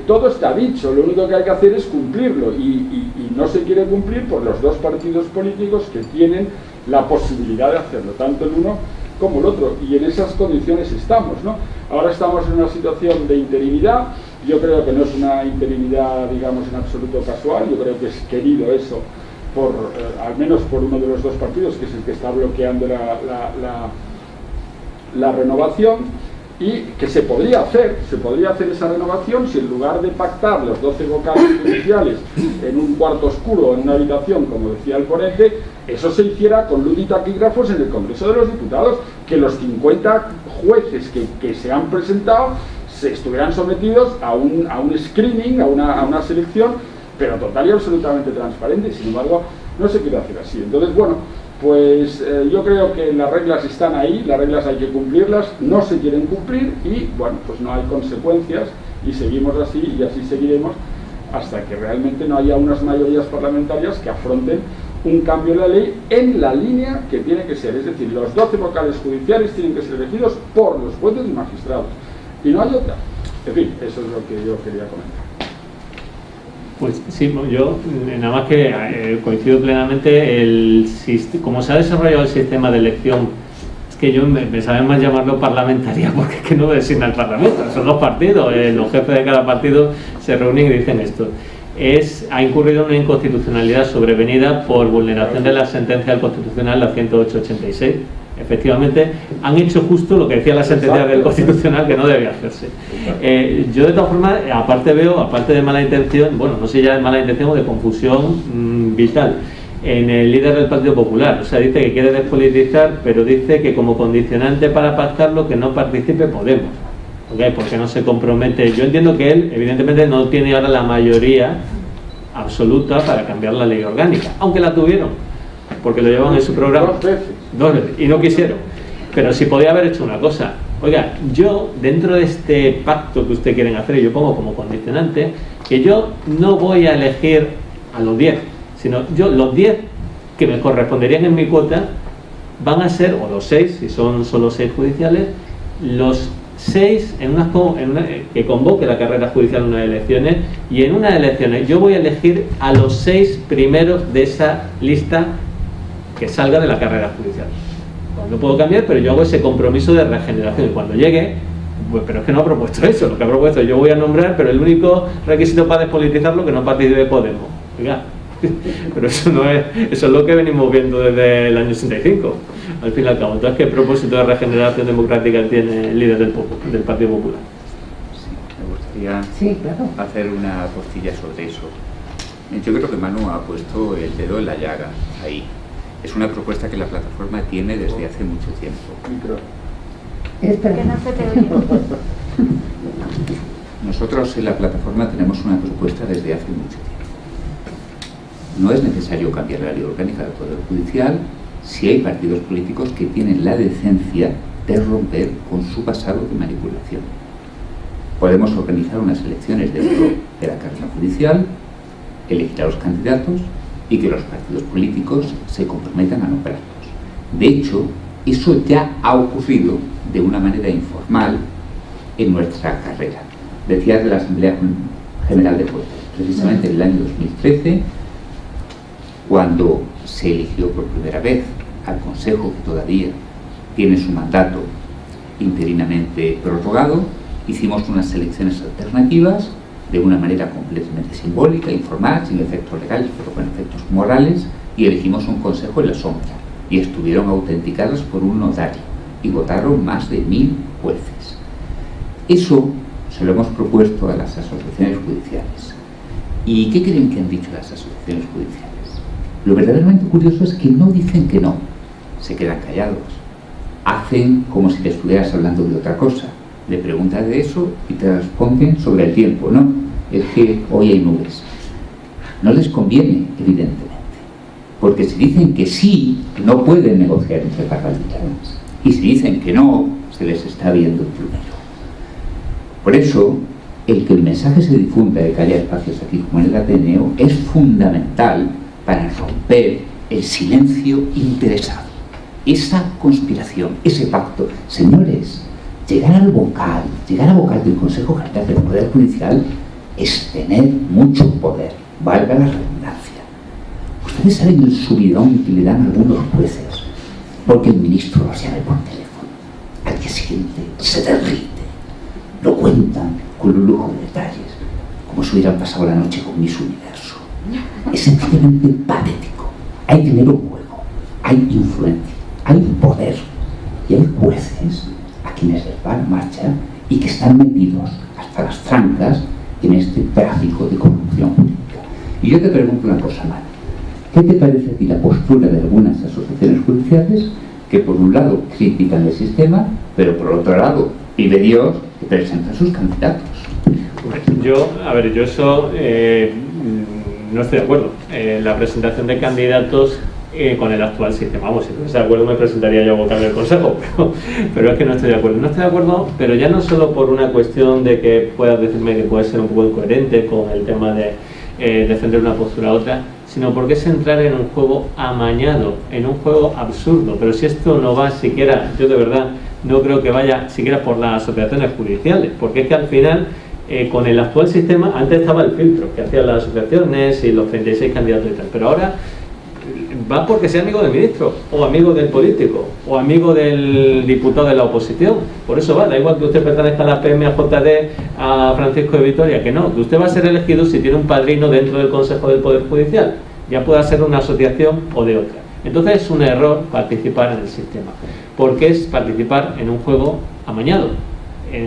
todo está dicho, lo único que hay que hacer es cumplirlo y no se quiere cumplir por los 2 partidos políticos que tienen la posibilidad de hacerlo, tanto el uno como el otro, y en esas condiciones estamos, ¿no? Ahora estamos en una situación de interinidad. Yo creo que no es una interinidad, digamos, en absoluto casual, yo creo que es querido eso, al menos por uno de los 2 partidos, que es el que está bloqueando la renovación, y que se podría hacer esa renovación si en lugar de pactar los 12 vocales judiciales en un cuarto oscuro, en una habitación, como decía el ponente, eso se hiciera con luz y taquígrafos en el Congreso de los Diputados, que los 50 jueces que se han presentado se estuvieran sometidos a un screening, a una selección, pero total y absolutamente transparente. Sin embargo, no se quiere hacer así. Entonces, bueno, pues yo creo que las reglas están ahí, las reglas hay que cumplirlas, no se quieren cumplir y, bueno, pues no hay consecuencias y seguimos así y así seguiremos hasta que realmente no haya unas mayorías parlamentarias que afronten un cambio de la ley en la línea que tiene que ser, es decir, los 12 vocales judiciales tienen que ser elegidos por los jueces y magistrados, y no hay otra. En fin, eso es lo que yo quería comentar. Pues sí, yo nada más que coincido plenamente, como se ha desarrollado el sistema de elección, es que yo me sabe más llamarlo parlamentaria, porque es que no designa el Parlamento, son los partidos, los jefes de cada partido se reúnen y dicen esto. Ha incurrido en una inconstitucionalidad sobrevenida por vulneración de la sentencia del Constitucional, la 108/86. Efectivamente, han hecho justo lo que decía la sentencia del Constitucional, que no debía hacerse. Yo de todas formas, aparte de mala intención, bueno, no sé ya de mala intención o de confusión vital, en el líder del Partido Popular. O sea, dice que quiere despolitizar, pero dice que como condicionante para pactarlo, que no participe Podemos. ¿Okay? Porque no se compromete. Yo entiendo que él, evidentemente, no tiene ahora la mayoría absoluta para cambiar la ley orgánica, aunque la tuvieron, porque lo llevan en su programa. Dos veces, y no quisieron. Pero si podía haber hecho una cosa. Oiga, yo, dentro de este pacto que ustedes quieren hacer, y yo pongo como condicionante, que yo no voy a elegir a los 10, sino yo, los 10 que me corresponderían en mi cuota, van a ser, o los 6, si son solo 6 judiciales, los 6 que convoque la carrera judicial en unas elecciones, y en unas elecciones yo voy a elegir a los 6 primeros de esa lista que salga de la carrera judicial. No puedo cambiar, pero yo hago ese compromiso de regeneración, y cuando llegue, pues, pero es que no ha propuesto eso. Lo que ha propuesto, yo voy a nombrar, pero el único requisito para despolitizarlo, que no participe Podemos. Oiga, pero eso no es, eso es lo que venimos viendo desde el año 65, al fin y al cabo. Entonces, ¿qué propósito de regeneración democrática tiene el líder del Partido Popular? Sí, me gustaría hacer una postilla sobre eso. Yo creo que Manu ha puesto el dedo en la llaga ahí. Es una propuesta que la plataforma tiene desde hace mucho tiempo. Espera. Que no se te oye. Nosotros en la plataforma tenemos una propuesta desde hace mucho tiempo. No es necesario cambiar la ley orgánica del Poder Judicial si hay partidos políticos que tienen la decencia de romper con su pasado de manipulación. Podemos organizar unas elecciones dentro de la carrera judicial, elegir a los candidatos y que los partidos políticos se comprometan a nombrarlos. De hecho, eso ya ha ocurrido de una manera informal en nuestra carrera. Decía de la Asamblea General de Jueces, precisamente en el año 2013, cuando se eligió por primera vez al Consejo, que todavía tiene su mandato interinamente prorrogado, hicimos unas elecciones alternativas de una manera completamente simbólica, informal, sin efectos legales, pero con efectos morales, y elegimos un consejo en la sombra, y estuvieron autenticadas por un notario, y votaron más de 1000 jueces. Eso se lo hemos propuesto a las asociaciones judiciales. ¿Y qué creen que han dicho las asociaciones judiciales? Lo verdaderamente curioso es que no dicen que no, se quedan callados, hacen como si te estuvieras hablando de otra cosa. Le preguntas de eso y te responden sobre el tiempo. No, es que hoy hay nubes. No les conviene, evidentemente, porque si dicen que sí, no pueden negociar entre parlamentarios, y si dicen que no, se les está viendo el plumero. Por eso, el que el mensaje se difunda de que haya espacios aquí como en el Ateneo es fundamental para romper el silencio interesado, esa conspiración, ese pacto. Señores, llegar a vocal del Consejo General del Poder Judicial es tener mucho poder, valga la redundancia. Ustedes saben el subidón que le dan algunos jueces porque el ministro los llame por teléfono. Al día siguiente se derrite, lo cuentan con un lujo de detalles, como si hubieran pasado la noche con Miss Universo. Es sencillamente patético. Hay dinero en juego, hay influencia, hay poder, y hay jueces a quienes les va la marcha y que están metidos hasta las trancas en este tráfico de corrupción política. Y yo te pregunto una cosa, Manu, ¿qué te parece a ti la postura de algunas asociaciones judiciales que por un lado critican el sistema, pero por otro lado, vive Dios, que presentan sus candidatos? Yo eso no estoy de acuerdo. La presentación de candidatos con el actual sistema. Vamos, si no estoy de acuerdo me presentaría yo a vocal del Consejo, pero es que no estoy de acuerdo. No estoy de acuerdo, pero ya no solo por una cuestión de que puedas decirme que puede ser un poco incoherente con el tema de defender una postura a otra, sino porque es entrar en un juego amañado, en un juego absurdo. Pero si esto no va siquiera, yo de verdad no creo que vaya siquiera por las asociaciones judiciales, porque es que al final, con el actual sistema, antes estaba el filtro que hacían las asociaciones y los 36 candidatos y tal, pero ahora va porque sea amigo del ministro, o amigo del político, o amigo del diputado de la oposición. Por eso va, da igual que usted pertenezca a la PM, a JD, a Francisco de Vitoria, que no, que usted va a ser elegido si tiene un padrino dentro del Consejo del Poder Judicial, ya pueda ser una asociación o de otra. Entonces es un error participar en el sistema, porque es participar en un juego amañado.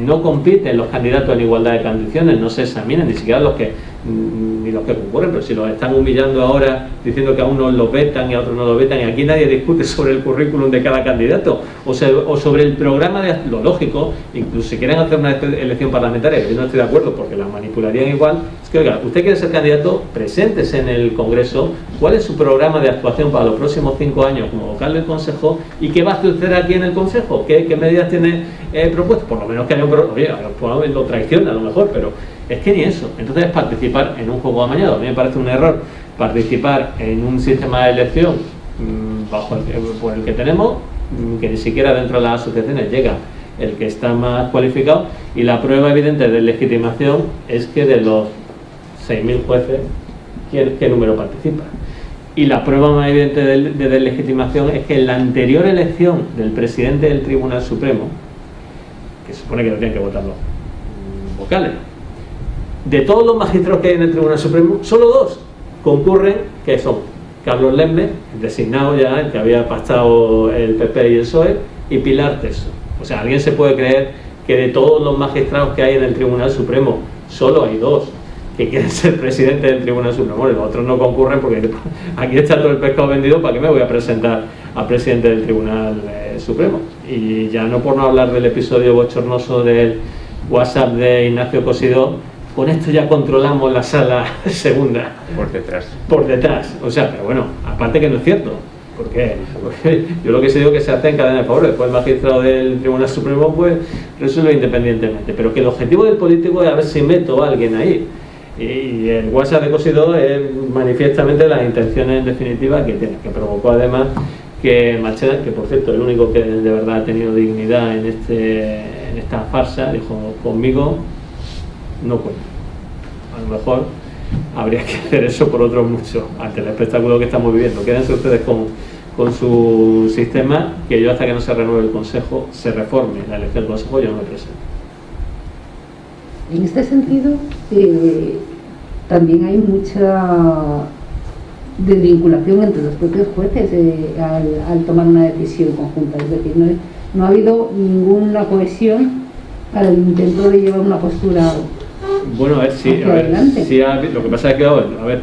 No compiten los candidatos en igualdad de condiciones, no se examinan, ni siquiera los que concurren, pero si los están humillando ahora diciendo que a unos los vetan y a otros no los vetan, y aquí nadie discute sobre el currículum de cada candidato o sobre el programa de lo lógico. Incluso si quieren hacer una elección parlamentaria, que yo no estoy de acuerdo porque la manipularían igual, es que oiga, usted quiere ser candidato, preséntese en el Congreso cuál es su programa de actuación para los próximos 5 años como vocal del Consejo y qué va a suceder aquí en el Consejo, qué medidas tiene propuesto, por lo menos que haya un programa. Oye, lo traiciona a lo mejor, pero es que ni eso. Entonces es participar en un juego amañado. A mí me parece un error participar en un sistema de elección por el que tenemos, que ni siquiera dentro de las asociaciones llega el que está más cualificado, y la prueba evidente de legitimación es que de los 6.000 jueces, ¿qué número participa? Y la prueba más evidente de deslegitimación es que en la anterior elección del presidente del Tribunal Supremo, que se supone que lo tienen que votar los vocales, de todos los magistrados que hay en el Tribunal Supremo, solo 2 concurren, que son Carlos Lembe, designado ya, el que había pactado el PP y el PSOE, y Pilar Teso. O sea, ¿alguien se puede creer que de todos los magistrados que hay en el Tribunal Supremo, solo hay 2 que quieren ser presidente del Tribunal Supremo? Los otros no concurren porque aquí está todo el pescado vendido, ¿para qué me voy a presentar a presidente del Tribunal Supremo? Y ya no por no hablar del episodio bochornoso del WhatsApp de Ignacio Cosidó. Con esto ya controlamos la sala segunda. Por detrás. O sea, pero bueno, aparte que no es cierto. Porque yo lo que sé digo que se hace en cadena de favor. Después el magistrado del Tribunal Supremo pues resuelve independientemente. Pero que el objetivo del político es a ver si meto a alguien ahí. Y el WhatsApp de Cosidó es manifiestamente las intenciones en definitiva que tiene. Que provocó además que Macheda, que por cierto el único que de verdad ha tenido dignidad en esta farsa, dijo: conmigo no cuento. A lo mejor habría que hacer eso por otros muchos ante el espectáculo que estamos viviendo. Quédense ustedes con su sistema, que yo hasta que no se renueve el Consejo, se reforme la elección del Consejo, yo no me presento. En este sentido, también hay mucha desvinculación entre los propios jueces al tomar una decisión conjunta. Es decir, no ha habido ninguna cohesión para el intento de llevar una postura. Bueno, a ver, sí, lo que pasa es que,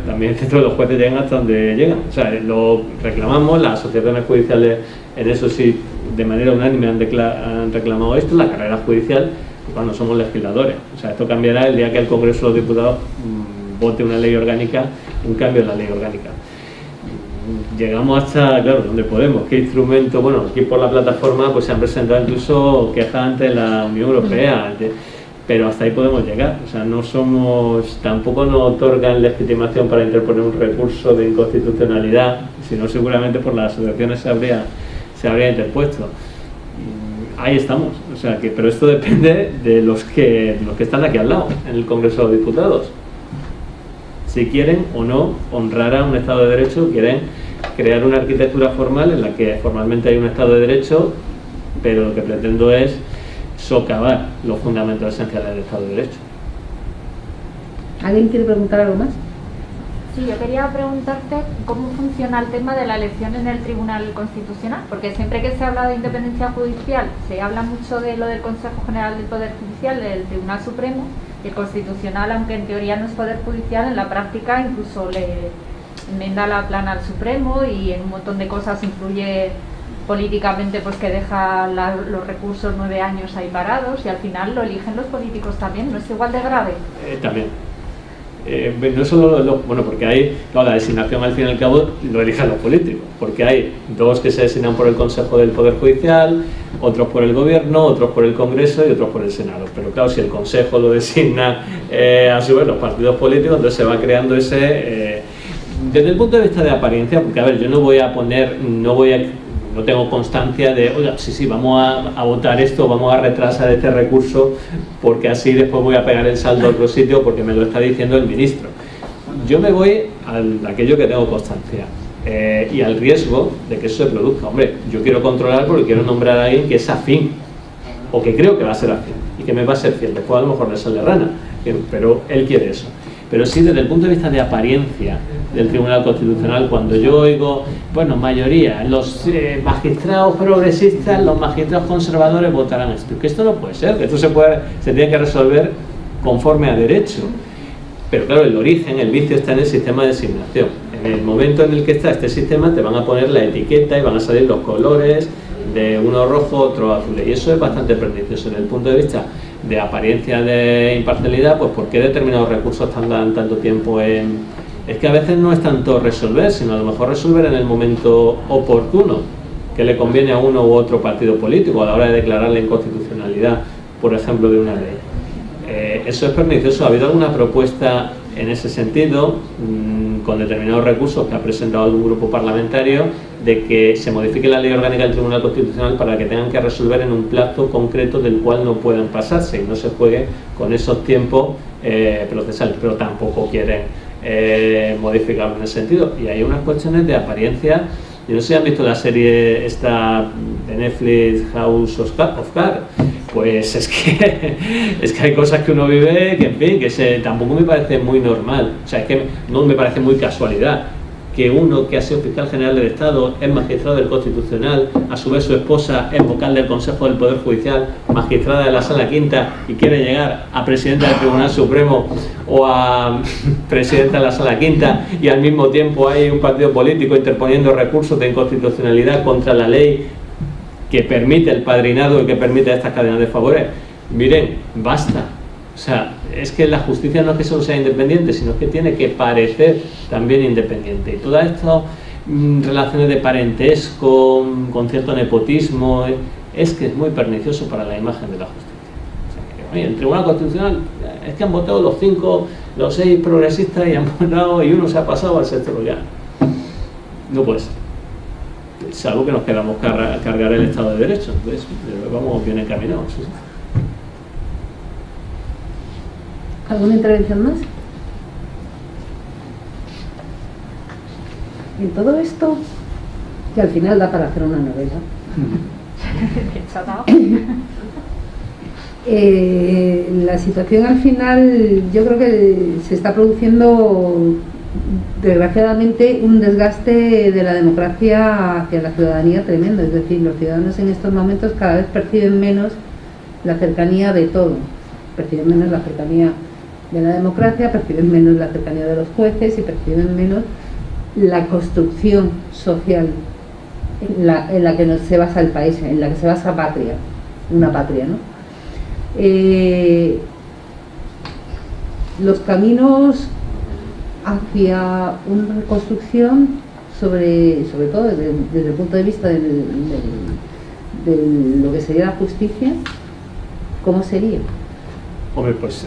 también dentro de los jueces llegan hasta donde llegan. O sea, lo reclamamos, las asociaciones judiciales en eso sí, de manera unánime han reclamado esto, la carrera judicial, cuando somos legisladores. O sea, esto cambiará el día que el Congreso de los Diputados vote una ley orgánica, un cambio en la ley orgánica. Llegamos hasta, claro, donde podemos, qué instrumento. Bueno, aquí por la plataforma pues se han presentado incluso quejas ante la Unión Europea, pero hasta ahí podemos llegar. O sea, tampoco nos otorgan legitimación para interponer un recurso de inconstitucionalidad, sino seguramente por las asociaciones se habría interpuesto. Ahí estamos. O sea, pero esto depende de los que están aquí al lado, en el Congreso de los Diputados. Si quieren o no honrar a un Estado de Derecho, quieren crear una arquitectura formal en la que formalmente hay un Estado de Derecho, pero lo que pretendo es socavar los fundamentos esenciales del Estado de Derecho. ¿Alguien quiere preguntar algo más? Sí, yo quería preguntarte cómo funciona el tema de la elección en el Tribunal Constitucional, porque siempre que se habla de independencia judicial se habla mucho de lo del Consejo General del Poder Judicial, del Tribunal Supremo, y el Constitucional, aunque en teoría no es Poder Judicial, en la práctica incluso le enmienda la plana al Supremo y en un montón de cosas influye políticamente, pues que deja los recursos 9 años ahí parados y al final lo eligen los políticos también. ¿No es igual de grave? También. No solo porque hay, la designación al fin y al cabo lo eligen los políticos, porque hay 2 que se designan por el Consejo del Poder Judicial, otros por el Gobierno, otros por el Congreso y otros por el Senado. Pero claro, si el Consejo lo designa a su vez los partidos políticos, entonces se va creando ese Desde el punto de vista de apariencia, porque a ver, yo no tengo constancia de, oiga, sí, vamos a votar esto, vamos a retrasar este recurso, porque así después voy a pegar el saldo a otro sitio porque me lo está diciendo el ministro. Yo me voy a aquello que tengo constancia. Y al riesgo de que eso se produzca. Hombre, yo quiero controlar porque quiero nombrar a alguien que es afín, o que creo que va a ser afín, y que me va a ser fiel. Después a lo mejor le sale rana, pero él quiere eso. Pero sí, desde el punto de vista de apariencia del Tribunal Constitucional, cuando yo oigo, bueno, mayoría, los magistrados progresistas, los magistrados conservadores votarán esto, que esto no puede ser, que esto se tiene que resolver conforme a derecho. Pero claro, el origen, el vicio está en el sistema de designación. En el momento en el que está este sistema te van a poner la etiqueta y van a salir los colores de uno rojo, otro azul, y eso es bastante pernicioso. Desde el punto de vista de apariencia de imparcialidad, pues ¿por qué determinados recursos tardan tanto tiempo en...? Es que a veces no es tanto resolver, sino a lo mejor resolver en el momento oportuno, que le conviene a uno u otro partido político a la hora de declarar la inconstitucionalidad, por ejemplo, de una ley. Eso es pernicioso. ¿Ha habido alguna propuesta en ese sentido, con determinados recursos que ha presentado algún grupo parlamentario, de que se modifique la ley orgánica del Tribunal Constitucional para que tengan que resolver en un plazo concreto del cual no puedan pasarse y no se juegue con esos tiempos procesales? Pero tampoco quieren modificarlo en ese sentido. Y hay unas cuestiones de apariencia. Yo no sé si han visto la serie esta de Netflix, House of Cards. Pues es que hay cosas que uno vive que, en fin, que tampoco me parece muy normal. O sea, es que no me parece muy casualidad que uno que ha sido fiscal general del Estado es magistrado del Constitucional, a su vez su esposa es vocal del Consejo del Poder Judicial, magistrada de la Sala Quinta, y quiere llegar a presidenta del Tribunal Supremo o a presidenta de la Sala Quinta, y al mismo tiempo hay un partido político interponiendo recursos de inconstitucionalidad contra la ley que permite el padrinado y que permite estas cadenas de favores. Miren, basta. O sea, es que la justicia no es que solo sea independiente, sino que tiene que parecer también independiente. Y todas estas relaciones de parentesco, con cierto nepotismo, es que es muy pernicioso para la imagen de la justicia. O sea, que, el Tribunal Constitucional, es que han votado los 6 progresistas y han votado, y uno se ha pasado al sexto lugar. No puede ser. Salvo que nos queramos cargar el Estado de Derecho. Entonces, vamos bien encaminados. ¿Sí? ¿Alguna intervención más? Y en todo esto, que al final da para hacer una novela. La situación al final, yo creo que se está produciendo, desgraciadamente, un desgaste de la democracia hacia la ciudadanía tremendo. Es decir, los ciudadanos en estos momentos cada vez perciben menos la cercanía de todo, perciben menos la cercanía de la democracia, perciben menos la cercanía de los jueces y perciben menos la construcción social en la que se basa el país, en la que se basa una patria, ¿no? Los caminos hacia una reconstrucción, sobre todo desde el punto de vista de lo que sería la justicia, ¿cómo sería? Hombre, pues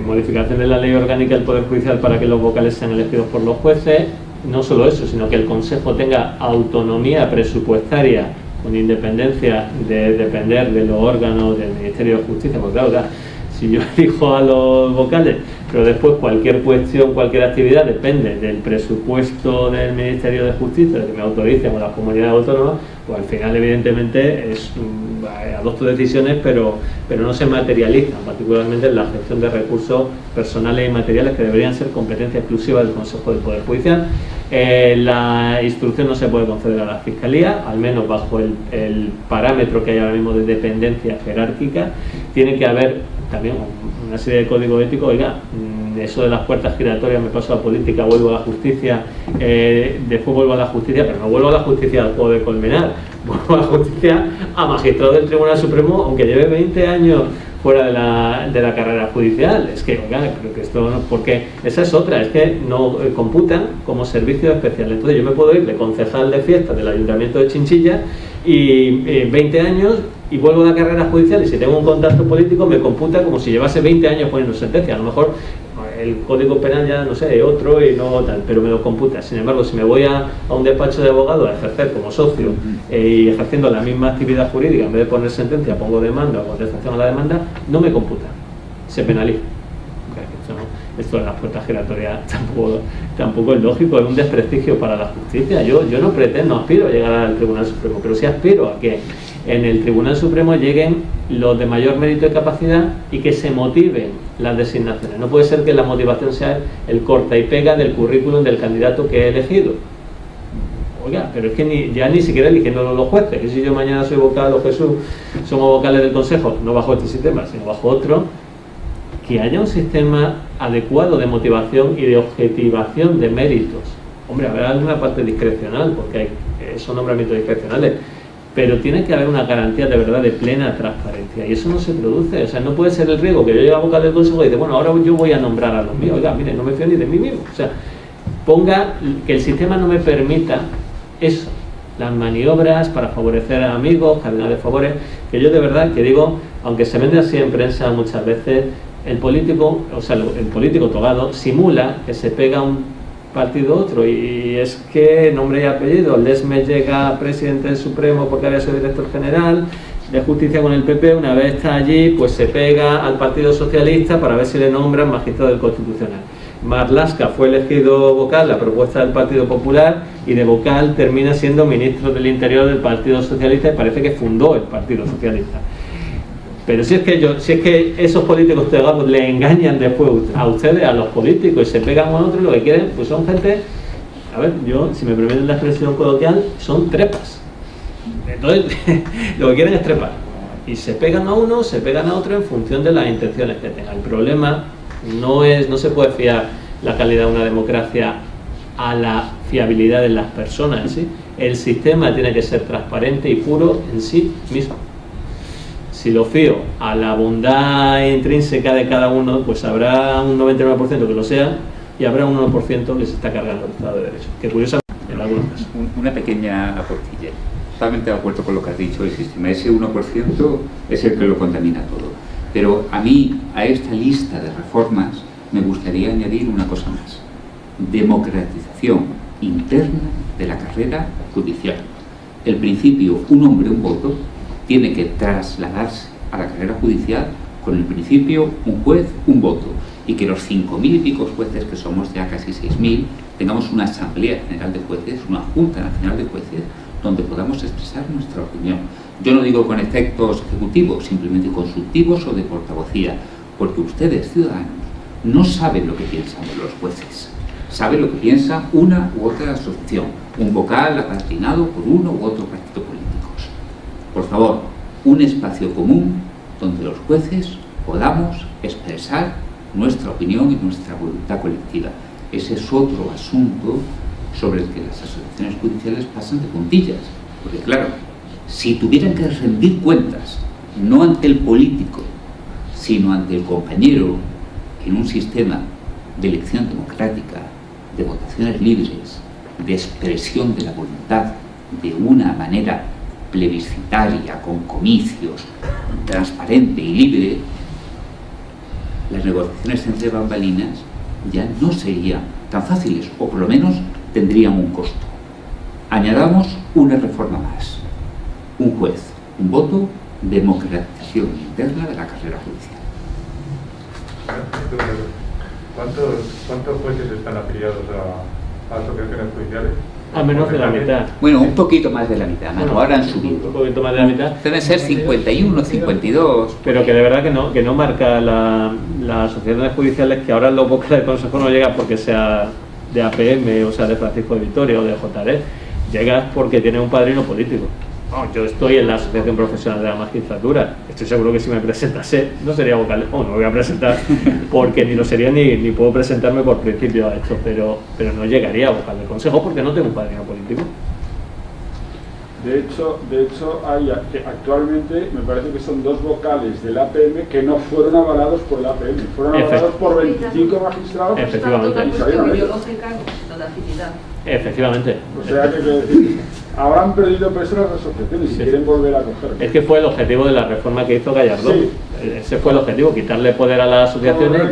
modificación de la ley orgánica del Poder Judicial para que los vocales sean elegidos por los jueces. No solo eso, sino que el Consejo tenga autonomía presupuestaria con independencia de depender de los órganos del Ministerio de Justicia. Porque claro, si yo elijo a los vocales, pero después cualquier cuestión, cualquier actividad depende del presupuesto del Ministerio de Justicia, de que me autoricen o las comunidades autónomas, pues al final evidentemente adopto decisiones, pero no se materializan, particularmente en la gestión de recursos personales y materiales que deberían ser competencia exclusiva del Consejo del Poder Judicial. La instrucción no se puede conceder a la Fiscalía, al menos bajo el parámetro que hay ahora mismo de dependencia jerárquica. Tiene que haber también una serie de códigos éticos. Oiga, eso de las puertas giratorias, me paso a la política, vuelvo a la justicia, después vuelvo a la justicia, pero no vuelvo a la justicia al juego de Colmenar, vuelvo a la justicia a magistrado del Tribunal Supremo, aunque lleve 20 años fuera de la carrera judicial. Es que, oiga, creo que esto no, porque esa es otra, es que no computan como servicio especial. Entonces yo me puedo ir de concejal de fiesta del Ayuntamiento de Chinchilla y 20 años y vuelvo a la carrera judicial, y si tengo un contacto político me computa como si llevase 20 años poniendo sentencia. A lo mejor el código penal ya, no sé, otro y no tal, pero me lo computa. Sin embargo, si me voy a un despacho de abogado a ejercer como socio y ejerciendo la misma actividad jurídica, en vez de poner sentencia, pongo demanda o contestación a la demanda, no me computa, se penaliza. Esto de las puertas giratorias tampoco es lógico, es un desprestigio para la justicia. Yo no pretendo, no aspiro a llegar al Tribunal Supremo, pero sí aspiro a que en el Tribunal Supremo lleguen los de mayor mérito y capacidad y que se motiven las designaciones. No puede ser que la motivación sea el corta y pega del currículum del candidato que he elegido. Oiga, pero es que ya ni siquiera eligiéndolo los jueces, que si yo mañana soy vocal o Jesús somos vocales del Consejo, no bajo este sistema, sino bajo otro, que haya un sistema adecuado de motivación y de objetivación de méritos. Hombre, habrá alguna parte discrecional, porque son nombramientos discrecionales, pero tiene que haber una garantía de verdad de plena transparencia, y eso no se produce. O sea, no puede ser el riesgo que yo llegue a vocal del Consejo y dice, bueno, ahora yo voy a nombrar a los míos. Oiga, mire, no me fío ni de mí mismo. O sea, ponga que el sistema no me permita eso, las maniobras para favorecer a amigos, cadenas de favores, que yo de verdad que digo, aunque se vende así en prensa muchas veces, el político togado simula que se pega a un partido a otro, y es que nombre y apellido, Lesmes llega presidente del Supremo porque había sido director general de Justicia con el PP, una vez está allí pues se pega al Partido Socialista para ver si le nombran magistrado del Constitucional. Marlaska fue elegido vocal, la propuesta del Partido Popular, y de vocal termina siendo ministro del Interior del Partido Socialista y parece que fundó el Partido Socialista. Pero si es que esos políticos togados le engañan después a ustedes, a los políticos, y se pegan a otros, lo que quieren pues son gente, a ver, si me permiten la expresión coloquial, son trepas. Entonces, lo que quieren es trepar. Y se pegan a uno, se pegan a otro en función de las intenciones que tengan. El problema no se puede fiar la calidad de una democracia a la fiabilidad de las personas, ¿sí? El sistema tiene que ser transparente y puro en sí mismo. Si lo fío a la bondad intrínseca de cada uno, pues habrá un 99% que lo sea y habrá un 1% que se está cargando el Estado de Derecho, que curiosamente en algunos casos. Una pequeña aportilla. Totalmente de acuerdo con lo que has dicho, el sistema. Ese 1% es el que lo contamina todo. Pero a mí, a esta lista de reformas, me gustaría añadir una cosa más. Democratización interna de la carrera judicial. El principio, un hombre, un voto, tiene que trasladarse a la carrera judicial con el principio, un juez, un voto, y que los 5.000 y pico jueces, que somos ya casi 6.000, tengamos una Asamblea General de Jueces, una Junta Nacional de Jueces, donde podamos expresar nuestra opinión. Yo no digo con efectos ejecutivos, simplemente consultivos o de portavocía, porque ustedes, ciudadanos, no saben lo que piensan los jueces, saben lo que piensa una u otra asociación, un vocal apadrinado por uno u otro partido político. Por favor, un espacio común donde los jueces podamos expresar nuestra opinión y nuestra voluntad colectiva. Ese es otro asunto sobre el que las asociaciones judiciales pasan de puntillas. Porque claro, si tuvieran que rendir cuentas, no ante el político, sino ante el compañero, en un sistema de elección democrática, de votaciones libres, de expresión de la voluntad de una manera plebiscitaria, con comicios, transparente y libre, las negociaciones entre bambalinas ya no serían tan fáciles, o por lo menos tendrían un costo. Añadamos una reforma más: un juez, un voto, democratización interna de la carrera judicial. ¿Cuántos jueces están afiliados a asociaciones judiciales? A menos de la mitad. Bueno, un poquito más de la mitad, ¿no? Ahora han subido. Un poquito más de la mitad. Deben ser 51, 52. Pero que de verdad que no marca las asociaciones judiciales, que ahora los vocales del Consejo no llegan porque sea de APM, o sea de Francisco de Vitoria o de JR, llegas porque tienes un padrino político. No, yo estoy en la Asociación Profesional de la Magistratura, estoy seguro que si me presentase no sería vocal, no me voy a presentar porque ni lo sería ni puedo presentarme por principio a esto, pero no llegaría a vocal del Consejo porque no tengo un padrino político. De hecho hay actualmente, me parece que son 2 vocales del APM que no fueron avalados por el APM, fueron avalados por 25 magistrados. Efectivamente. Efectivamente. O sea que habrán perdido peso las asociaciones si quieren volver a coger. Es que fue el objetivo de la reforma que hizo Gallardón. Sí. ese fue el objetivo, quitarle poder a las asociaciones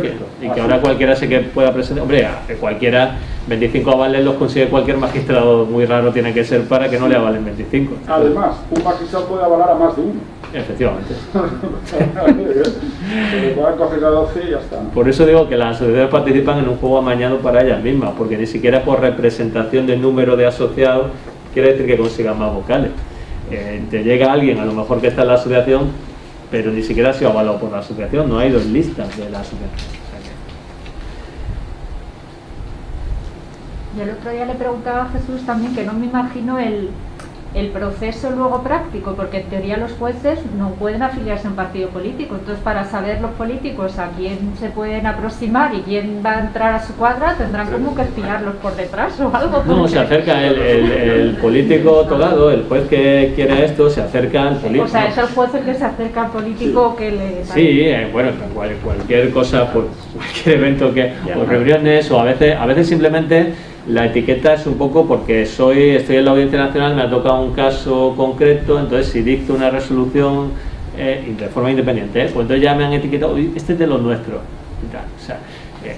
y que ahora cualquiera se que pueda presentar. Hombre, cualquiera, 25 avales los consigue cualquier magistrado, muy raro tiene que ser para que no le avalen 25. Además, un magistrado puede avalar a más de uno. Efectivamente. Pueden coger a 12 y ya está. Por eso digo que las asociaciones participan en un juego amañado para ellas mismas, porque ni siquiera por representación del número de asociados quiere decir que consigan más vocales. Te llega alguien, a lo mejor que está en la asociación, pero ni siquiera ha sido avalado por la asociación, no hay dos listas de la asociación. Yo el otro día le preguntaba a Jesús también que no me imagino el proceso luego práctico, porque en teoría los jueces no pueden afiliarse a un partido político, entonces para saber los políticos a quién se pueden aproximar y quién va a entrar a su cuadra, tendrán como que espiarlos por detrás o algo. No, se acerca el político togado, el juez que quiere esto, se acerca al político. O sea, es el juez el que se acerca al político que le... Sí, bueno, cualquier cosa, pues, cualquier evento o reuniones, o a veces simplemente la etiqueta es un poco porque estoy en la Audiencia Nacional, me ha tocado un caso concreto, entonces si dicto una resolución de forma independiente, pues entonces ya me han etiquetado, este es de los nuestros. O sea,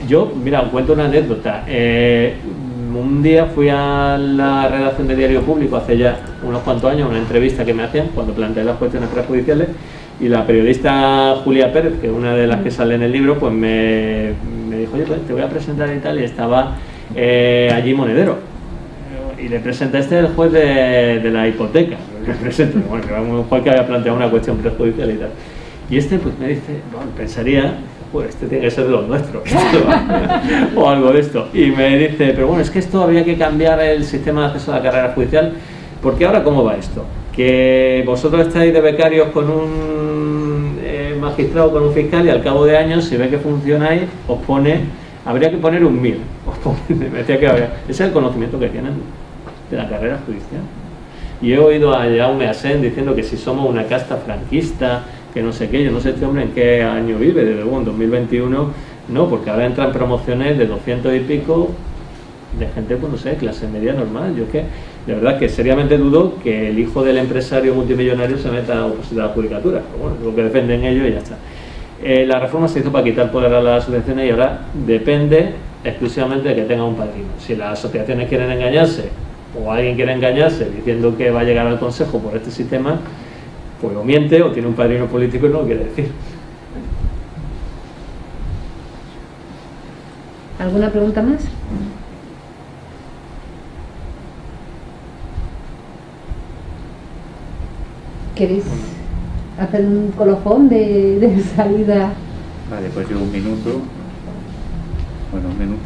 yo, mira, os cuento una anécdota. Un día fui a la redacción de Diario Público hace ya unos cuantos años, una entrevista que me hacían cuando planteé las cuestiones prejudiciales, y la periodista Julia Pérez, que es una de las que sale en el libro, pues me dijo, oye, pues te voy a presentar y tal, y estaba allí Monedero, y le presenta el juez de la hipoteca, le presento, bueno, que era un juez que había planteado una cuestión prejudicial y tal, y pues me dice, bueno, pensaría, pues este tiene que ser de los nuestros o algo de esto, y me dice, pero bueno, es que esto habría que cambiar el sistema de acceso a la carrera judicial, porque ahora ¿cómo va esto? Que vosotros estáis de becarios con un magistrado, con un fiscal, y al cabo de años, si ve que funcionáis, os pone, habría que poner un 1000. Me decía que ese es el conocimiento que tienen de la carrera judicial. Y he oído a Jaume Asén diciendo que si somos una casta franquista, que no sé qué, yo no sé este hombre en qué año vive, desde luego en 2021, no, porque ahora entran promociones de 200 y pico de gente, pues no sé, clase media normal. Yo es que, de verdad que seriamente dudo que el hijo del empresario multimillonario se meta a opositar a la judicatura. Pero bueno, lo que defienden ellos y ya está. La reforma se hizo para quitar poder a las asociaciones y ahora depende exclusivamente de que tenga un padrino. Si las asociaciones quieren engañarse o alguien quiere engañarse diciendo que va a llegar al Consejo por este sistema, pues o miente o tiene un padrino político y no lo quiere decir. ¿Alguna pregunta más? ¿Queréis hacer un colofón de salida? Vale, pues yo un minuto,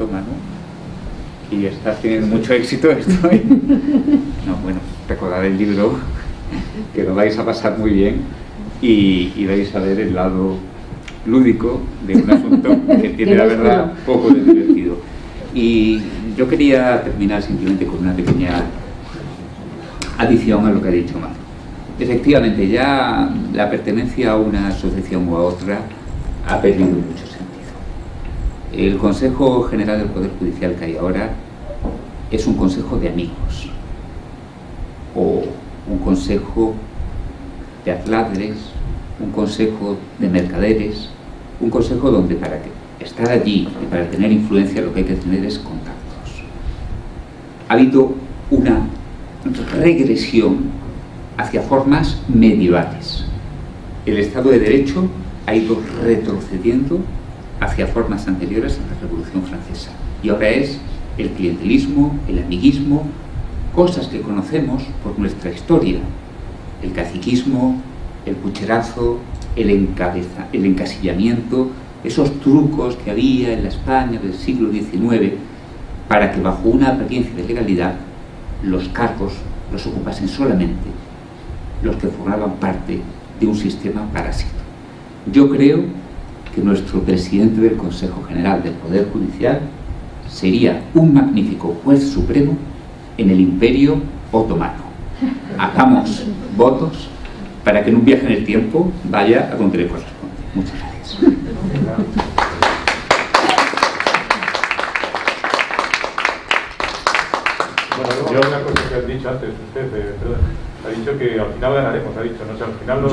Manu, y estás teniendo mucho éxito, estoy. No, bueno, recordad el libro, que lo vais a pasar muy bien y vais a ver el lado lúdico de un asunto que tiene, la verdad, poco de divertido. Y yo quería terminar simplemente con una pequeña adición a lo que ha dicho Manu. Efectivamente, ya la pertenencia a una asociación o a otra ha perdido mucho sentido. El Consejo General del Poder Judicial que hay ahora es un consejo de amigos o un consejo de atladres, un consejo de mercaderes, un consejo donde para estar allí y para tener influencia lo que hay que tener es contactos. Ha habido una regresión hacia formas medievales. El Estado de Derecho ha ido retrocediendo hacia formas anteriores a la Revolución Francesa. Y ahora es el clientelismo, el amiguismo, cosas que conocemos por nuestra historia. El caciquismo, el pucherazo, el encasillamiento, esos trucos que había en la España del siglo XIX para que bajo una apariencia de legalidad los cargos los ocupasen solamente los que formaban parte de un sistema parásito. Yo creo que nuestro presidente del Consejo General del Poder Judicial sería un magnífico juez supremo en el Imperio Otomano. Hagamos votos para que en un viaje en el tiempo vaya a donde le corresponde. Muchas gracias. Bueno, yo una cosa que has dicho antes, usted, perdón. Ha dicho que al final ganaremos, ha dicho, no sé, al final no.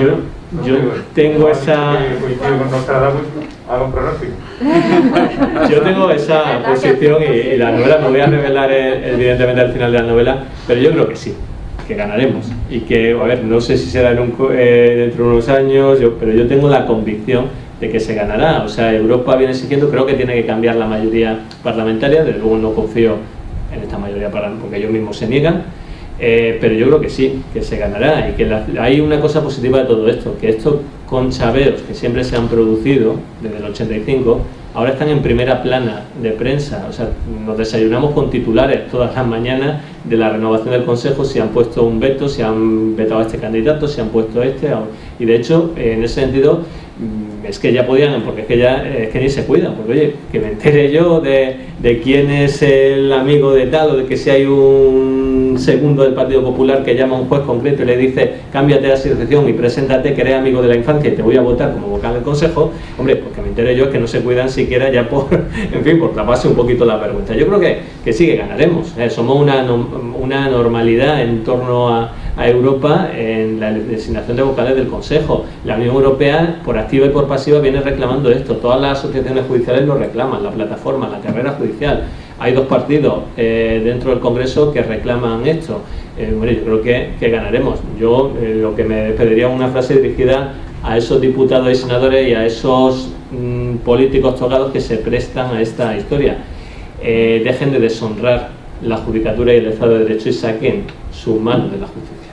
Yo tengo esa. Coincido con Nostradamus, haga un pronóstico. Yo tengo esa posición y la novela, me voy a revelar evidentemente al final de la novela, pero yo creo que sí, que ganaremos. Y que, a ver, no sé si será dentro de unos años, pero yo tengo la convicción de que se ganará. O sea, Europa viene exigiendo, creo que tiene que cambiar la mayoría parlamentaria, desde luego no confío en esta mayoría parlamentaria porque ellos mismos se niegan. Pero yo creo que sí, que se ganará y que hay una cosa positiva de todo esto, que estos conchaveos que siempre se han producido desde el 85, ahora están en primera plana de prensa. O sea, nos desayunamos con titulares todas las mañanas de la renovación del Consejo, si han puesto un veto, si han vetado a este candidato, si han puesto este, y de hecho, en ese sentido, es que ya podían, porque es que ni se cuidan, porque oye, que me entere yo de quién es el amigo de tal, o de que si hay un segundo del Partido Popular que llama a un juez concreto y le dice cámbiate de asociación y preséntate que eres amigo de la infancia y te voy a votar como vocal del Consejo, hombre, pues que me entere yo es que no se cuidan siquiera ya por, en fin, por taparse un poquito la vergüenza. Yo creo que sí que ganaremos, somos una normalidad en torno a Europa en la designación de vocales del Consejo. La Unión Europea, por activa y por pasiva, viene reclamando esto. Todas las asociaciones judiciales lo reclaman, la plataforma, la carrera judicial. Hay dos partidos dentro del Congreso que reclaman esto. Bueno, yo creo que ganaremos. Yo lo que me pediría una frase dirigida a esos diputados y senadores y a esos políticos tocados que se prestan a esta historia. Dejen de deshonrar la judicatura y el Estado de Derecho y saquen sus manos de la justicia.